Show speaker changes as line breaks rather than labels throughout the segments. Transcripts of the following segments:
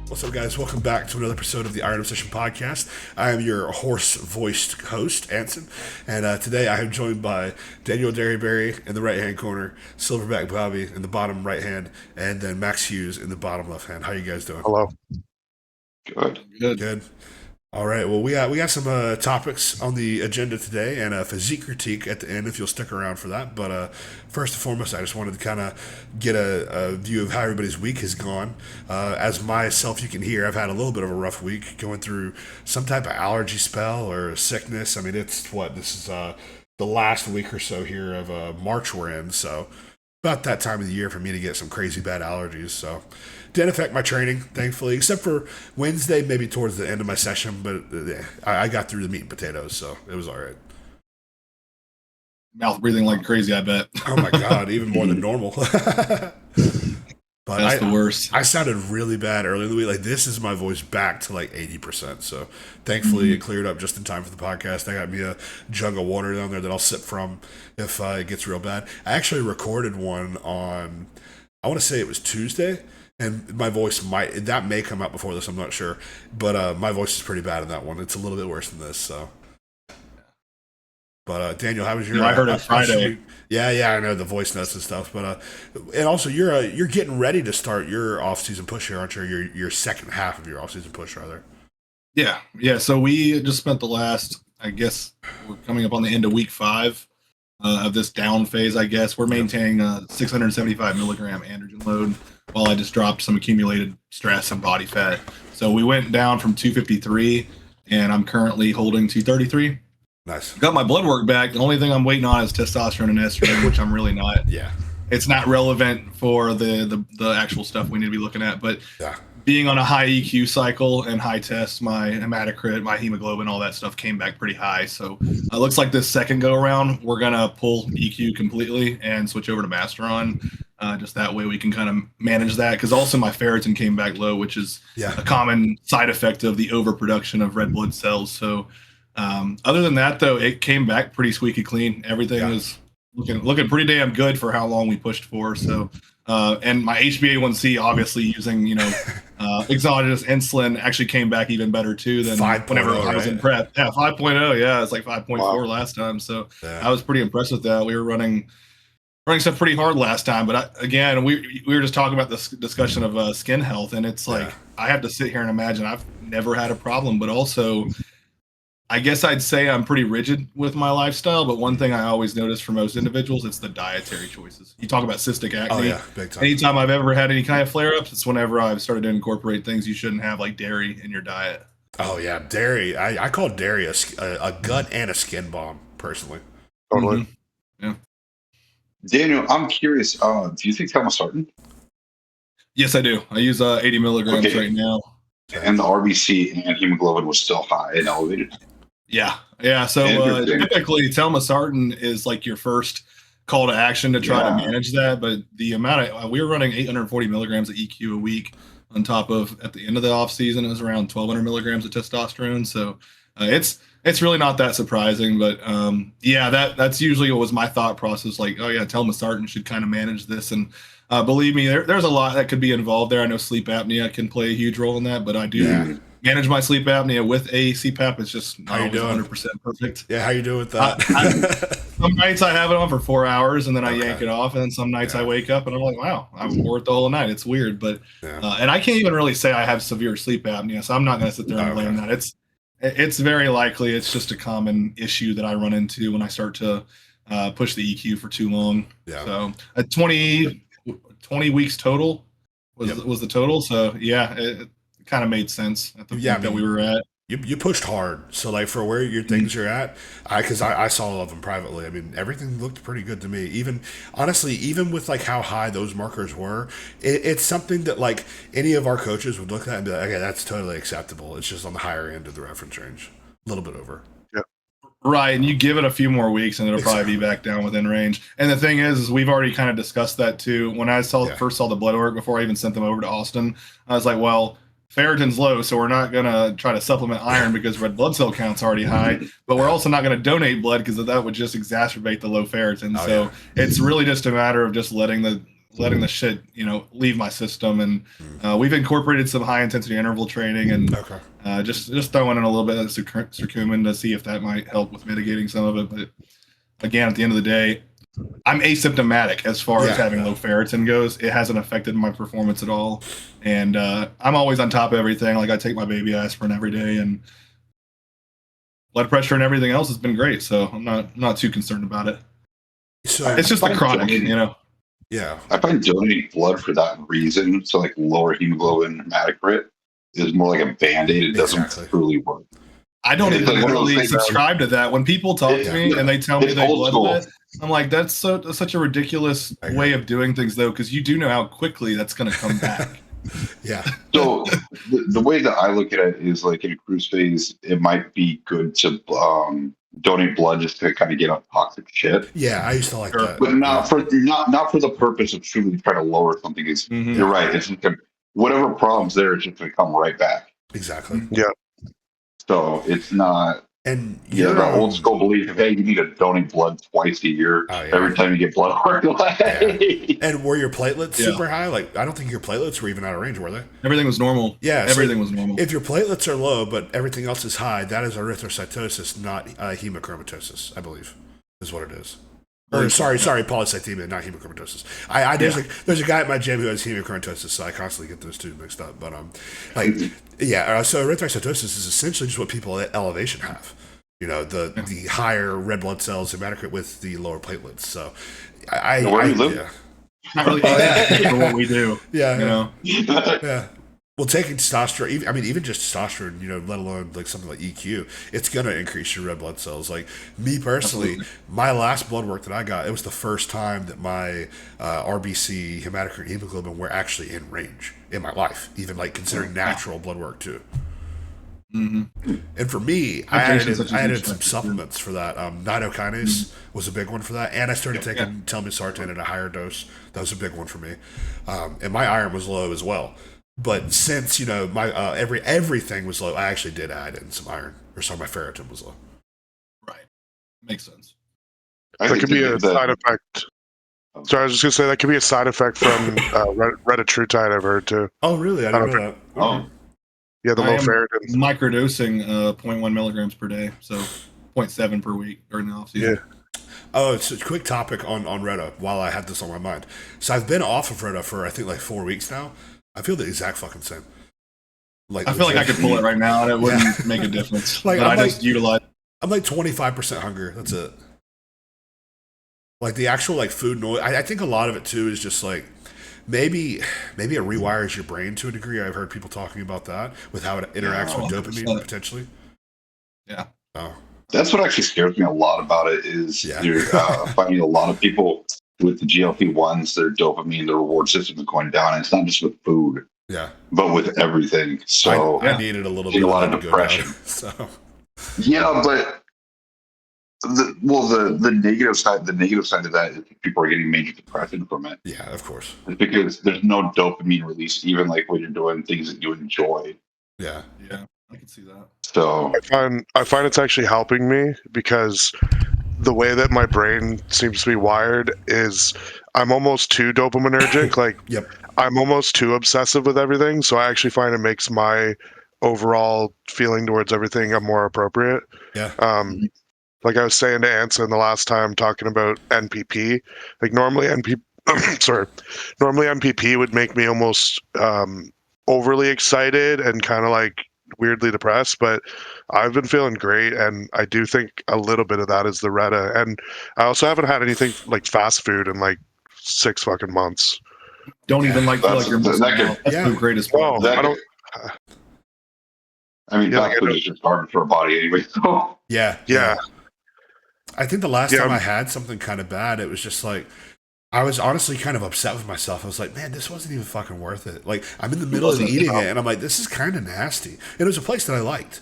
What's up, guys? Welcome back to another episode of the Iron Obsession podcast. I am your hoarse-voiced host, Anson, and today I am joined by Daniel Derryberry in the right-hand corner, Silverback Bobby in the bottom right hand, and then Max Hughes in the bottom left hand. How you guys doing?
Hello.
Good.
Good. All right. Well, we got some topics on the agenda today, and a physique critique at the end if you'll stick around for that. But first and foremost, I just wanted to kind of get a view of how everybody's week has gone. As myself, you can hear, I've had a little bit of a rough week, going through some type of allergy spell or sickness. I mean, this is the last week or so here of March we're in, so about that time of the year for me to get some crazy bad allergies. So didn't affect my training, thankfully, except for Wednesday, maybe towards the end of my session, but I got through the meat and potatoes, so it was all right.
Mouth breathing like crazy, I bet.
Oh my God, even more than normal. But
That's the worst.
I sounded really bad earlier in the week. Like, this is my voice back to like 80%. So thankfully it cleared up just in time for the podcast. I got me a jug of water down there that I'll sip from if it gets real bad. I actually recorded one on, I want to say it was Tuesday, and my voice may come out before this, I'm not sure. But my voice is pretty bad in that one. It's a little bit worse than this, so. But Daniel, how was your?
I heard it Friday.
Yeah, I know the voice notes and stuff. But and also you're getting ready to start your off season push here, aren't you? Your second half of your off season push, rather.
Yeah. So we just spent the last, I guess, we're coming up on the end of week 5 of this down phase. I guess we're maintaining a 675 milligram androgen load while I just dropped some accumulated stress and body fat. So we went down from 253, and I'm currently holding 233.
Nice.
Got my blood work back. The only thing I'm waiting on is testosterone and estrogen, which I'm really not.
Yeah.
It's not relevant for the actual stuff we need to be looking at. But
yeah,
being on a high EQ cycle and high test, my hematocrit, my hemoglobin, all that stuff came back pretty high. So it looks like this second go around, we're going to pull EQ completely and switch over to Masteron. Just that way we can kind of manage that. Because also my ferritin came back low, which is a common side effect of the overproduction of red blood cells. So other than that, though, it came back pretty squeaky clean. Everything was looking pretty damn good for how long we pushed for. So, and my HbA1c, obviously using exogenous insulin, actually came back even better too than whenever I was in prep. Yeah, 5.0. Yeah, it's like 5.4 last time. So I was pretty impressed with that. We were running stuff pretty hard last time, but again, we were just talking about this discussion of skin health, and it's like I have to sit here and imagine I've never had a problem, but also I guess I'd say I'm pretty rigid with my lifestyle, but one thing I always notice for most individuals, it's the dietary choices. You talk about cystic acne.
Oh yeah, big time.
Anytime I've ever had any kind of flare-ups, it's whenever I've started to incorporate things you shouldn't have, like dairy in your diet.
Oh yeah, dairy. I call dairy a gut and a skin bomb, personally.
Totally. Yeah.
Daniel, I'm curious. Do you take telmisartan?
Yes, I do. I use 80 milligrams right now.
And the RBC and hemoglobin was still high and elevated.
Yeah. So typically, telmisartan is like your first call to action to try to manage that. But the amount of we were running 840 milligrams of EQ a week on top of, at the end of the off season, it was around 1,200 milligrams of testosterone. So it's really not that surprising. But that's usually what was my thought process. Like, oh yeah, telmisartan should kind of manage this. And believe me, there's a lot that could be involved there. I know sleep apnea can play a huge role in that, but I do manage my sleep apnea with a CPAP. It's just not always 100% perfect.
Yeah, how you doing with that?
Some nights I have it on for 4 hours and then I yank it off, and then some nights I wake up and I'm like, wow, I wore it the whole night. It's weird, but and I can't even really say I have severe sleep apnea, so I'm not going to sit there and blame that. It's very likely it's just a common issue that I run into when I start to push the EQ for too long. Yeah. So 20 weeks total was the total. So it kind of made sense at the point that we were at.
You pushed hard, so like for where your things are at, because I saw all of them privately. I mean, everything looked pretty good to me. Even honestly, even with like how high those markers were, it's something that like any of our coaches would look at and be like, okay, that's totally acceptable. It's just on the higher end of the reference range, a little bit over.
Yeah, right. And you give it a few more weeks, and it'll probably be back down within range. And the thing is we've already kind of discussed that too. When I first saw the blood work before I even sent them over to Austin, I was like, well, ferritin's low, so we're not going to try to supplement iron because red blood cell count's already high, but we're also not going to donate blood because that would just exacerbate the low ferritin. It's really just a matter of just letting letting the shit, leave my system. And we've incorporated some high intensity interval training and just throwing in a little bit of curcumin to see if that might help with mitigating some of it. But again, at the end of the day, I'm asymptomatic as far as having low ferritin goes. It hasn't affected my performance at all. And I'm always on top of everything. Like I take my baby aspirin every day, and blood pressure and everything else has been great. So I'm not too concerned about it.
So
it's just the chronic,
Yeah.
I find donating blood for that reason, so like lower hemoglobin hematocrit, is more like a band-aid. It doesn't truly work.
I don't even really subscribe to that. When people talk to me and they tell me they blood it, I'm like, that's such a ridiculous way of doing things, though, because you do know how quickly that's going to come back.
Yeah.
So the way that I look at it is like in a cruise phase, it might be good to donate blood just to kind of get out toxic shit.
Yeah, I used to like that,
but not for the purpose of truly trying to lower something. You're right. It's just whatever problem's there, it's just going to come right back.
Exactly.
Yeah.
So it's not.
And
the old school belief, hey, you need to donate blood twice a year every time you get blood work.
And were your platelets super high? Like, I don't think your platelets were even out of range, were they?
Everything was normal.
Yeah,
everything was normal.
If your platelets are low, but everything else is high, that is erythrocytosis, not hemochromatosis, I believe, is what it is. Or sorry, polycythemia, not hemochromatosis. There's a guy at my gym who has hemochromatosis, so I constantly get those two mixed up. But so erythrocytosis is essentially just what people at elevation have. The higher red blood cells hematocrit with the lower platelets. So
where do you live?
Not really for what we do.
Yeah. Well, taking testosterone, even just testosterone, let alone like something like EQ, it's going to increase your red blood cells. Like me personally, my last blood work that I got, it was the first time that my RBC, hematocrit, and hemoglobin were actually in range in my life, even like considering natural blood work too. Mm-hmm. And for me, I added some supplements for that. Nitokinase was a big one for that, and I started taking telmisartan at a higher dose. That was a big one for me, and my iron was low as well. But since my everything was low, I actually did add in some iron, my ferritin was low.
Right, makes sense.
That could be a side effect. Sorry, I was just gonna say that could be a side effect from retatrutide. I've heard too.
Oh, really? I didn't know that.
Oh.
Yeah, the low ferritin.
Microdosing 0.1 milligrams per day, so 0.7 per week during the off season.
Yeah. Oh, it's a quick topic on Retta while I had this on my mind. So I've been off of Retta for I think like 4 weeks now. I feel the exact fucking same.
Like I feel like I could pull it right now and it wouldn't make a difference. Just utilize. I'm
like 25% hunger. That's it. Like the actual like food noise. I think a lot of it too is just like maybe it rewires your brain to a degree. I've heard people talking about that with how it interacts with dopamine potentially.
Yeah.
Oh.
That's what actually scares me a lot about it is you're finding a lot of people with the GLP-1s, their dopamine, their reward system is going down. And it's not just with food, but with everything. So
I needed a little bit
a lot of depression.
So
but the negative side of that is people are getting major depression from it.
Yeah, of course.
It's because there's no dopamine release, even like when you're doing things that you enjoy.
Yeah.
Yeah, I can see that.
So
I find it's actually helping me because the way that my brain seems to be wired is I'm almost too dopaminergic. Like I'm almost too obsessive with everything. So I actually find it makes my overall feeling towards everything more appropriate.
Yeah.
Like I was saying to Anson the last time talking about NPP, like normally NPP would make me almost overly excited and kind of like weirdly depressed, but I've been feeling great, and I do think a little bit of that is the Retta. And I also haven't had anything like fast food in like 6 fucking months.
Don't even feel like you're missing out. That's the greatest part.
I don't.
I mean, fast food is just hard for a body anyway. So
yeah. I think the last time I had something kind of bad, it was just like I was honestly kind of upset with myself. I was like, man, this wasn't even fucking worth it. Like, I'm in the middle of eating it, and I'm like, this is kind of nasty. And it was a place that I liked.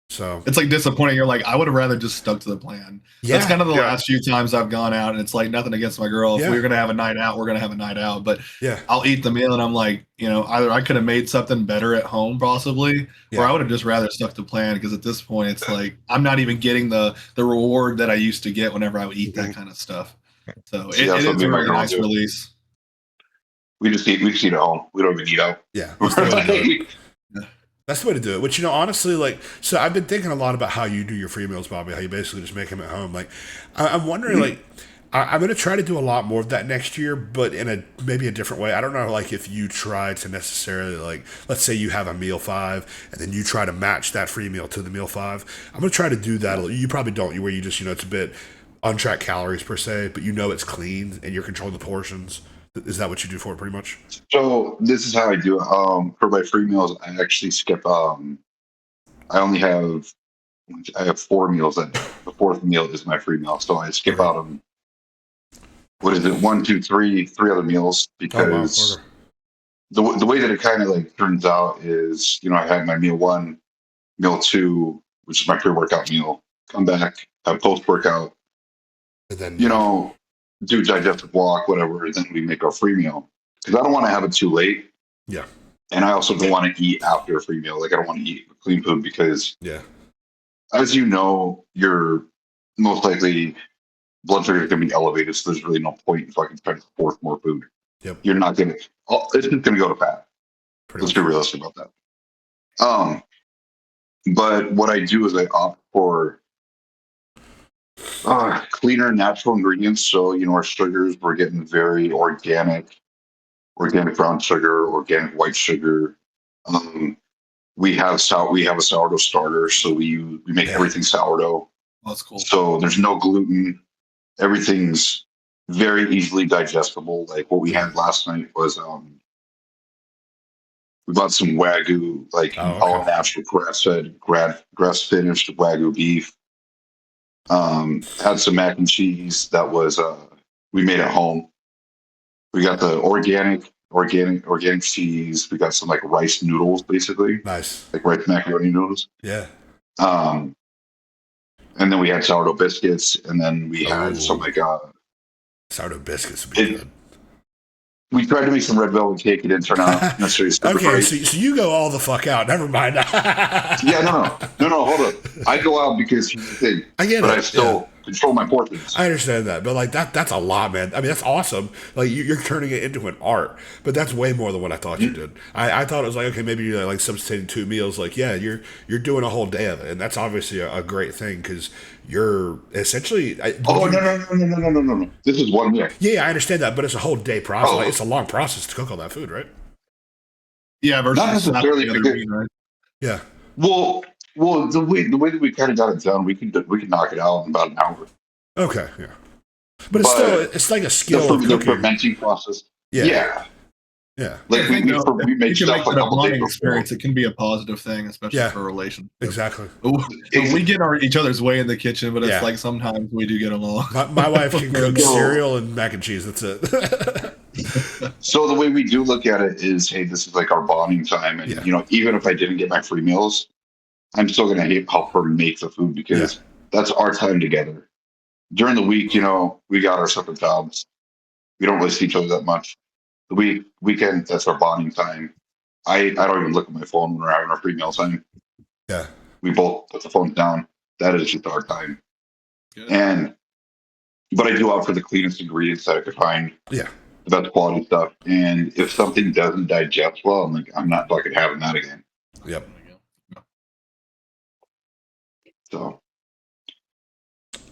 So
it's like disappointing. You're like, I would have rather just stuck to the plan. Yeah. That's kind of the last few times I've gone out, and it's like nothing against my girl. If we're going to have a night out, we're going to have a night out. But I'll eat the meal, and I'm like, either I could have made something better at home possibly, or I would have just rather stuck to plan, because at this point, it's like I'm not even getting the reward that I used to get whenever I would eat that kind of stuff. So it is a very nice release.
We just eat at home. We don't even eat out.
Yeah, that's the way to do it. That's the way to do it. Which, honestly, like, so I've been thinking a lot about how you do your free meals, Bobby. How you basically just make them at home. Like, I'm wondering, like, I'm going to try to do a lot more of that next year, but in maybe a different way. I don't know, like, if you try to necessarily, like, let's say you have a meal 5, and then you try to match that free meal to the meal 5. I'm going to try to do that. You probably don't. Where you just, it's a bit untracked calories per se, but it's clean and you're controlling the portions. Is that what you do for it, pretty much?
So this is how I do it. For my free meals, I actually skip. I have 4 meals. That the 4th meal is my free meal, so I skip out on what is it? 1, 2, 3 other meals because the way that it kind of like turns out is I have my meal 1, meal 2, which is my pre-workout meal. Come back, have post-workout, and then do digestive walk, whatever, and then we make our free meal. Because I don't want to have it too late.
Yeah.
And I also don't want to eat after a free meal. Like, I don't want to eat clean food because, as you know, you're most likely blood sugar is going to be elevated, so there's really no point in fucking trying to force more food.
Yep.
You're not going to, it's just going to go to fat. Let's be realistic about that. But what I do is I opt for cleaner, natural ingredients. So, our sugars, we're getting very organic brown sugar, organic white sugar. We have a sourdough starter, so we make everything sourdough.
That's cool.
So there's no gluten. Everything's very easily digestible. Like what we had last night was we bought some Wagyu, all natural grass finished Wagyu beef. Had some mac and cheese that was we made at home. We got the organic cheese. We got some like rice noodles, basically.
Nice.
Like rice macaroni noodles.
Yeah.
And then we had sourdough biscuits, and then we had some
sourdough biscuits would be good.
We tried to make some red velvet cake. It didn't turn out necessarily super great.
So you go all the fuck out. Never mind.
Yeah, no, hold on. I go out because here's the thing.
I get it.
But I still control my portions.
I understand that, but like that's a lot, man. I mean, that's awesome. Like you're turning it into an art, but that's way more than what I thought you did. I thought it was like, okay, maybe you're like substituting 2 meals. Like, yeah, you're doing a whole day of it, and that's obviously a great thing because you're essentially.
No. This is 1 meal.
Yeah, I understand that, but it's a whole day process. Like, it's a long process to cook all that food, right?
Yeah, versus
not necessarily because,
right?
Yeah. Well, the way that we kind of got it done, we can knock it out in about an hour.
Okay, yeah. But it's like a skill.
The fermenting process. Yeah. Like we make stuff a couple days
experience. It can be a positive thing, especially for relationships.
Exactly.
We get each other's way in the kitchen, but it's like sometimes we do get along.
My wife can cook cereal and mac and cheese. That's it.
So the way we do look at it is, hey, this is like our bonding time, and even if I didn't get my free meals, I'm still going to help her make the food because that's our time together. During the week, we got our separate jobs. We don't really see each other that much. The weekend, that's our bonding time. I don't even look at my phone when we're having our free meal time.
Yeah.
We both put the phones down. That is just our time. Good. But I do opt for the cleanest ingredients that I could find.
Yeah.
The best quality stuff. And if something doesn't digest well, I'm like, I'm not fucking having that again.
Yep.
So.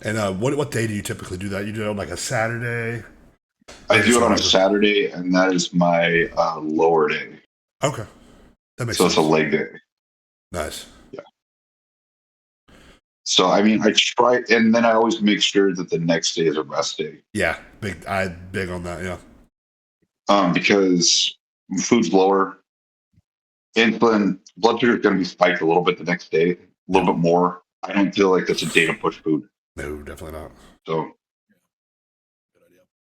And what day do you typically do that? You do it on like a Saturday?
I do it on a Saturday, and that is my lower day.
Okay. That makes sense.
So it's a leg day.
Nice.
Yeah. So, I mean, I try, and then I always make sure that the next day is a rest day.
Yeah. Big on that, yeah.
Because food's lower. Insulin, blood sugar is going to be spiked a little bit the next day, a little bit more. I don't feel like that's a day to push food.
No, definitely not.
So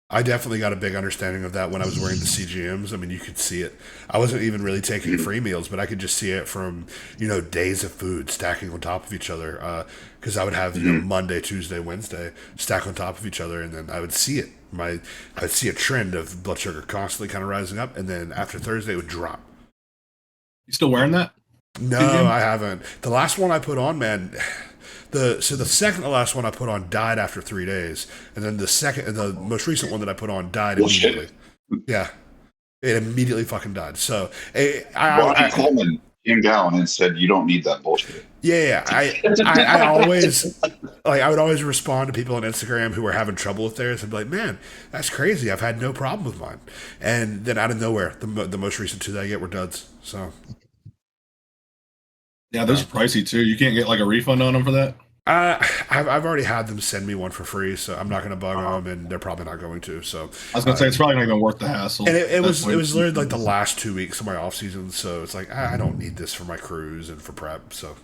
I definitely got a big understanding of that when I was wearing the CGMs. I mean, you could see it. I wasn't even really taking free meals, but I could just see it from, days of food stacking on top of each other. Because I would have, Monday, Tuesday, Wednesday stack on top of each other, and then I would see it. I'd see a trend of blood sugar constantly kind of rising up, and then after Thursday it would drop. You
still wearing that?
No, I haven't. The last one I put on, man. The second to last one I put on died after 3 days, and then the most recent one that I put on died immediately. Yeah. It immediately fucking died. So
Ronnie Coleman came down and said, "You don't need that bullshit."
Yeah, I always like I would always respond to people on Instagram who were having trouble with theirs and be like, "Man, that's crazy. I've had no problem with mine." And then out of nowhere, the most recent two that I get were duds. So
yeah, those are pricey too. You can't get like a refund on them for that.
I've already had them send me one for free, so I'm not going to bug them, and they're probably not going to. So
I was going to say it's probably not even worth the hassle.
And it was literally like the last 2 weeks of my off season, so it's like I don't need this for my cruise and for prep, so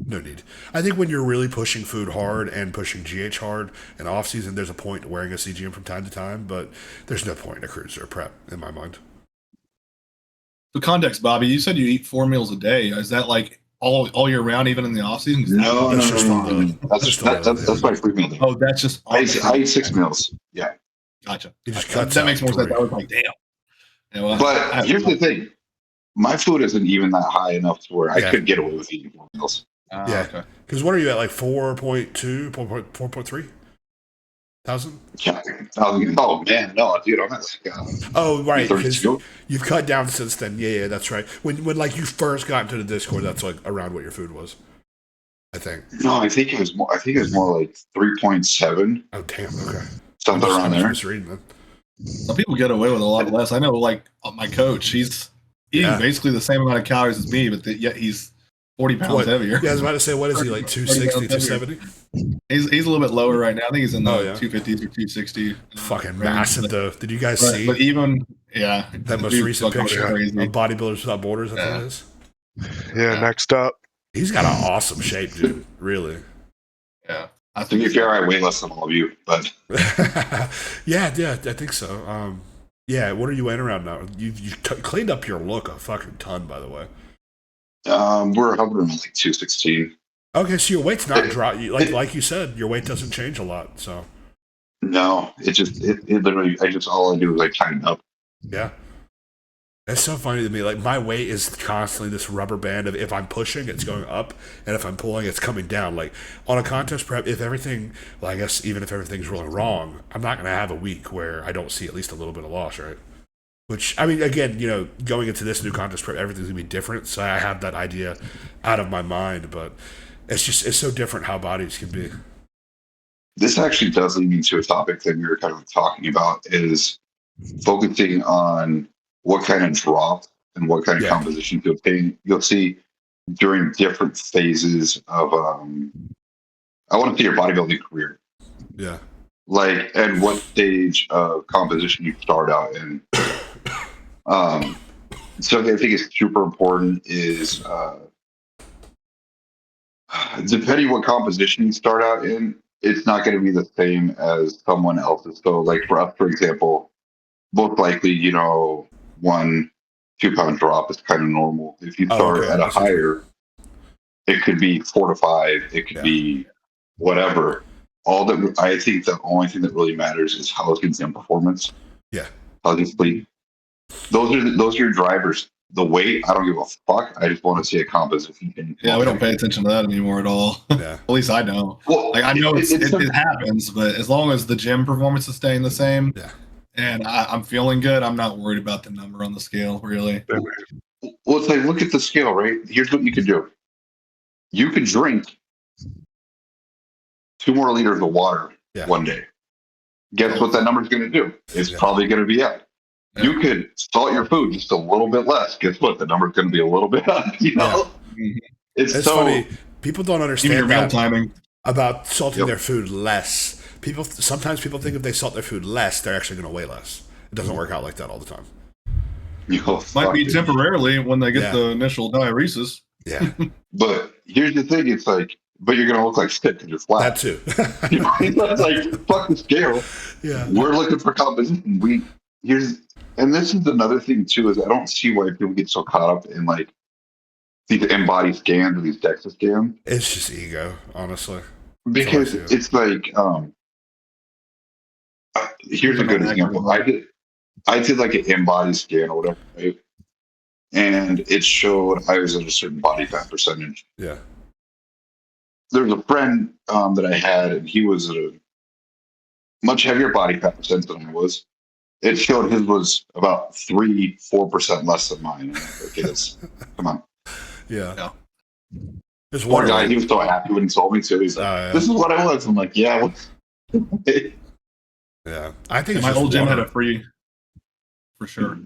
no need. I think when you're really pushing food hard and pushing GH hard in off season, there's a point to wearing a CGM from time to time, but there's no point in a cruise or a prep in my mind.
For context, Bobby, you said you eat 4 meals a day. Is that like all year round, even in the off season?
No. That's my free meal day.
Oh, that's just.
I eat 6 meals. Yeah.
Gotcha.
That
makes more sense. I was like, damn.
Yeah, well, but here's the thing: my food isn't even that high enough to where I could get away with eating 4 meals.
Yeah. Because what are you at? Like 4.2, 4.3 thousand?
Yeah. Oh man, no, dude, I'm not.
Oh right, because you've cut down since then. Yeah, that's right. When like you first got into the Discord, that's like around what your food was. I think.
No, I think it was more. I think it was more like 3.7.
Oh damn. Okay.
Something around there.
Some people get away with a lot less. I know, like my coach, he's eating basically the same amount of calories as me, but yet he's 40 pounds heavier.
Yeah, I was about to say, what is he, like 260, 270?
He's a little bit lower right now. I think he's in the 250s or 260.
Fucking massive, though. Did you guys see?
But even,
that most recent picture of Bodybuilders Without Borders, I think it is.
Yeah, next up.
He's got an awesome shape, dude. Really.
Yeah.
I think if you're I weigh less than all of you, but
yeah, I think so. Yeah, what are you weighing around now? You cleaned up your look a fucking ton, by the way.
We're hovering like 216.
Okay, so your weight's not drop. Like you said, your weight doesn't change a lot. So
no, it literally. All I do is like tighten up.
Yeah. That's so funny to me. Like, my weight is constantly this rubber band of if I'm pushing, it's going up, and if I'm pulling, it's coming down. Like, on a contest prep, if everything, well, I guess even if everything's rolling wrong, I'm not going to have a week where I don't see at least a little bit of loss, right? Which, I mean, again, going into this new contest prep, everything's going to be different, so I have that idea out of my mind, but it's so different how bodies can be.
This actually does lead me to a topic that we were kind of talking about, is focusing on what kind of drop and what kind of composition you'll see during different phases of I want to see your bodybuilding career.
Yeah.
Like at what stage of composition you start out in. So I think it's super important is depending what composition you start out in, it's not going to be the same as someone else's. So like for us, for example, most likely, 1-2 pound drop is kind of normal. If you start at a higher, it could be 4 to 5. It could be whatever. I think the only thing that really matters is how's your gym performance.
Yeah.
How's your sleep. Those are your drivers. The weight, I don't give a fuck. I just want to see a composition.
Yeah, we don't pay attention to that anymore at all.
Yeah.
At least I don't. Well, I know it happens, but as long as the gym performance is staying the same.
Yeah.
And I'm feeling good. I'm not worried about the number on the scale, really.
Well, it's like, look at the scale, right? Here's what you can do. You could drink 2 more liters of water one day. Guess what that number's going to do? It's probably going to be up. Yeah. You could salt your food just a little bit less. Guess what? The number's going to be a little bit up. It's so
funny. People don't understand that
timing
about salting their food less. Sometimes people think if they salt their food less, they're actually going to weigh less. It doesn't work out like that all the time.
Might be temporarily when they get the initial diuresis.
Yeah.
But here's the thing: it's like, but you're going to look like shit because you're flat.
That too.
It's like, fuck the scale.
Yeah.
We're looking for composition. And this is another thing too, is I don't see why people get so caught up in like these embodied scans or these DEXA scans.
It's just ego, honestly.
Because it's like, here's a good example. I did like an embodied scan or whatever, right? And it showed I was at a certain body fat percentage.
Yeah.
There's a friend that I had, and he was at a much heavier body fat percentage than I was. it showed his was about 3-4% less than mine. Okay, that's come on.
Yeah.
This poor guy, he was so happy when he told me to. He's like, "This is what I was." I'm like, "Yeah."
Yeah, I think
my old gym had a free, for sure. Mm-hmm.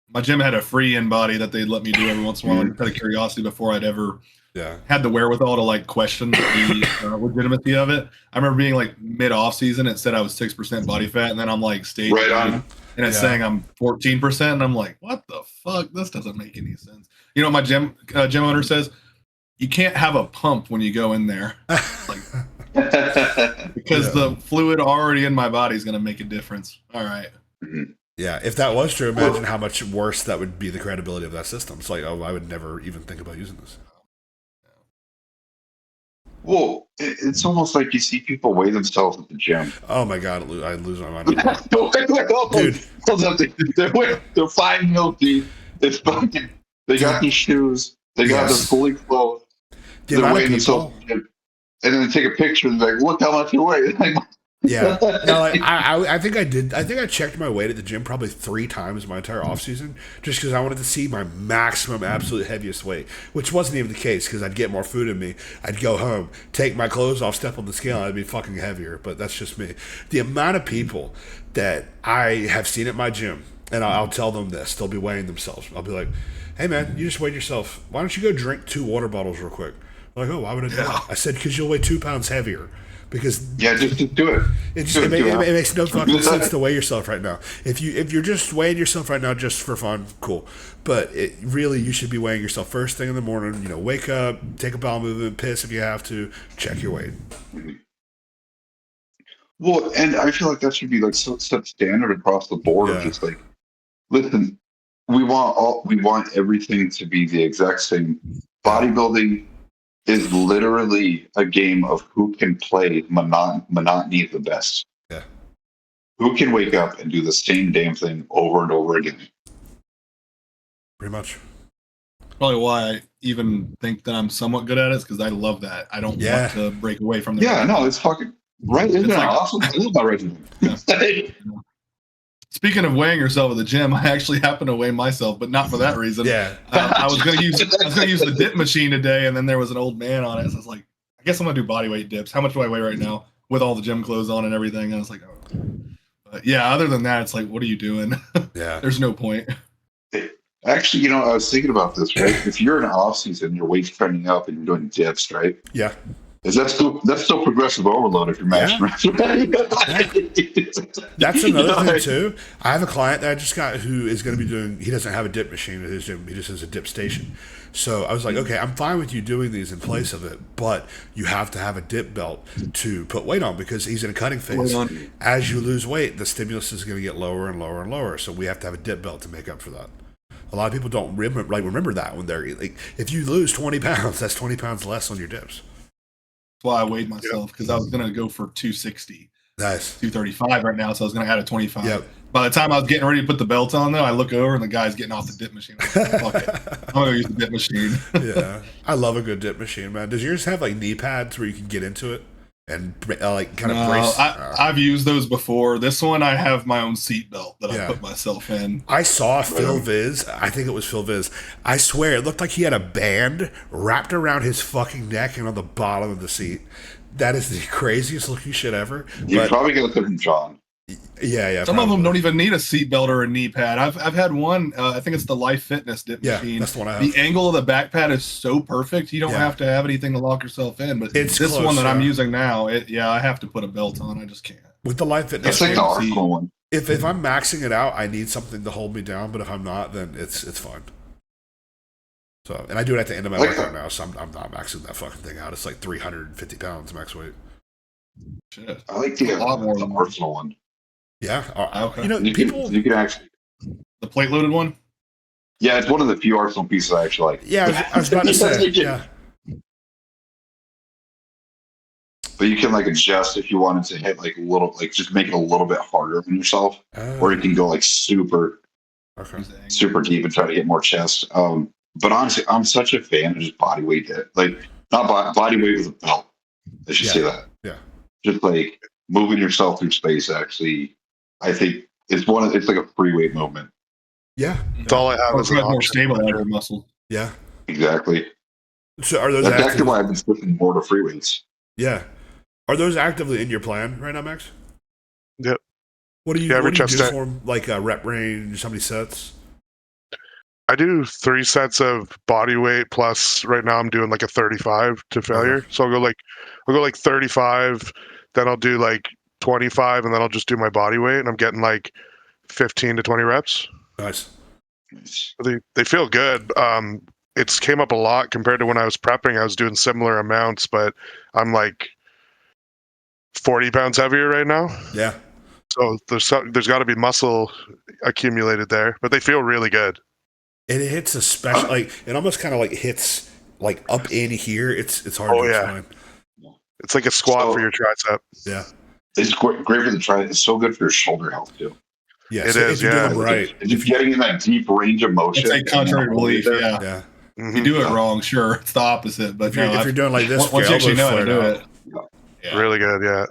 My gym had a free InBody that they'd let me do every once in a while, like out of curiosity before I'd ever had the wherewithal to like question the legitimacy of it. I remember being like mid off season, it said I was 6% body fat, and then I'm like stage
right on,
and it's saying I'm 14%, and I'm like, what the fuck? This doesn't make any sense. You know what my gym owner says? You can't have a pump when you go in there, like, because the fluid already in my body is going to make a difference. All right.
Mm-hmm.
Yeah, if that was true, imagine how much worse that would be the credibility of that system. It's like, oh, I would never even think about using this.
Well, it's almost like you see people weigh themselves at the gym.
Oh my god, I lose my mind.
Dude, they're 5 mil deep. It's fucking. They got these shoes. They got them fully clothed. They're weighing themselves, and then they take a picture and they're like, "Look how much you weigh."
Yeah, no, like, I think I did. I think I checked my weight at the gym probably 3 times my entire off season, just because I wanted to see my maximum, absolute heaviest weight, which wasn't even the case because I'd get more food in me. I'd go home, take my clothes off, step on the scale, and I'd be fucking heavier. But that's just me. The amount of people that I have seen at my gym, and I'll tell them this, they'll be weighing themselves. I'll be like, "Hey man, you just weighed yourself. Why don't you go drink 2 water bottles real quick?" They're like, "Oh, why would I do that?" I said, "Because you'll weigh 2 pounds heavier." Because
just do it.
It makes no fucking sense to weigh yourself right now. If you're just weighing yourself right now just for fun, cool. But really, you should be weighing yourself first thing in the morning. You know, wake up, take a bowel movement, piss if you have to, check your weight.
Well, and I feel like that should be like such standard across the board. Yeah. Just like, listen, we want everything to be the exact same. Bodybuilding is literally a game of who can play monotony the best.
Yeah.
Who can wake up and do the same damn thing over and over again.
Pretty much.
Probably why I even think that I'm somewhat good at it is because I love that. I don't want to break away from the
it's fucking right. Isn't that awesome? I love my regimen. Yeah.
Speaking of weighing yourself at the gym, I actually happen to weigh myself, but not for that reason.
Yeah,
I was gonna use the dip machine today, and then there was an old man on it. So I was like, I guess I'm gonna do body weight dips. How much do I weigh right now with all the gym clothes on and everything? And I was like, oh. But yeah. Other than that, it's like, what are you doing?
Yeah,
there's no point.
Actually, I was thinking about this. Right, if you're in off season, your weight's trending up, and you're doing dips, right?
Yeah.
That's still progressive overload if you're matching.
That's another thing too. I have a client that I just got who is going to be doing. He doesn't have a dip machine at his gym. He just has a dip station. So I was like, okay, I'm fine with you doing these in place of it, but you have to have a dip belt to put weight on because he's in a cutting phase. As you lose weight, the stimulus is going to get lower and lower and lower. So we have to have a dip belt to make up for that. A lot of people don't remember that when they're like, if you lose 20 pounds, that's 20 pounds less on your dips.
That's why I weighed myself because I was going to go for 260.
Nice.
235 right now, so I was going to add a 25.
Yep.
By the time I was getting ready to put the belt on, though, I look over and the guy's getting off the dip machine. I'm like, fuck it. I'm going to use the dip machine.
Yeah. I love a good dip machine, man. Does yours have like knee pads where you can get into it and like kind of brace?
I've used those before. This one, I have my own seat belt that I put myself in.
I saw Phil Viz. I think it was Phil Viz. I swear, it looked like he had a band wrapped around his fucking neck and on the bottom of the seat. That is the craziest looking shit ever.
You're probably going to look from John.
Yeah.
Some of them don't even need a seat belt or a knee pad. I've had one. I think it's the Life Fitness dip machine.
That's the one I have.
The angle of the back pad is so perfect. You don't have to have anything to lock yourself in. But it's this one that I'm using now. I have to put a belt on. I just can't.
With the Life Fitness,
it's like the Arsenal one.
If I'm maxing it out, I need something to hold me down. But if I'm not, then it's fine. So, and I do it at the end of my workout now, so I'm not maxing that fucking thing out. It's like 350 pounds max weight.
Shit.
I like the Arsenal one.
Yeah.
Okay.
You know,
you can actually
the plate loaded one.
Yeah, it's one of the few Arsenal pieces I actually like.
Yeah, I was about to say. Yeah.
But you can like adjust if you wanted to hit like a little, like just make it a little bit harder on yourself, or you can go like super deep and try to get more chest. But honestly, I'm such a fan of just body weight. Like not body weight with a belt. I should say that.
Yeah.
Just like moving yourself through space. Actually, I think It's like a free weight movement.
Yeah.
That's all I have is an
more stabilizer muscle.
Yeah.
Exactly.
So are those
That's actually why I've been switching more to free weights.
Yeah. Are those actively in your plan right now, Max?
Yep.
What do you do for them? Like rep range, how many sets?
I do 3 sets of body weight plus right now I'm doing like a 35 to failure. Okay. So I'll go like 35, then I'll do like 25, and then I'll just do my body weight, and I'm getting like 15 to 20 reps.
Nice.
They feel good. It's came up a lot compared to when I was prepping. I was doing similar amounts, but I'm like 40 pounds heavier right now.
Yeah.
So there's got to be muscle accumulated there, but they feel really good.
And it hits like it almost kind of like hits like up in here. It's hard to explain.
It's like a squat for your tricep.
Yeah.
It's great for the tricep. It's so good for your shoulder health too.
Yeah, it is. Yeah,
right. If you're getting in that deep range of motion,
it's like contrary to belief. Yeah.
Mm-hmm.
You do it wrong, sure. It's the opposite. But
if you're doing like this,
once you actually know how to do it,
really good. Yeah.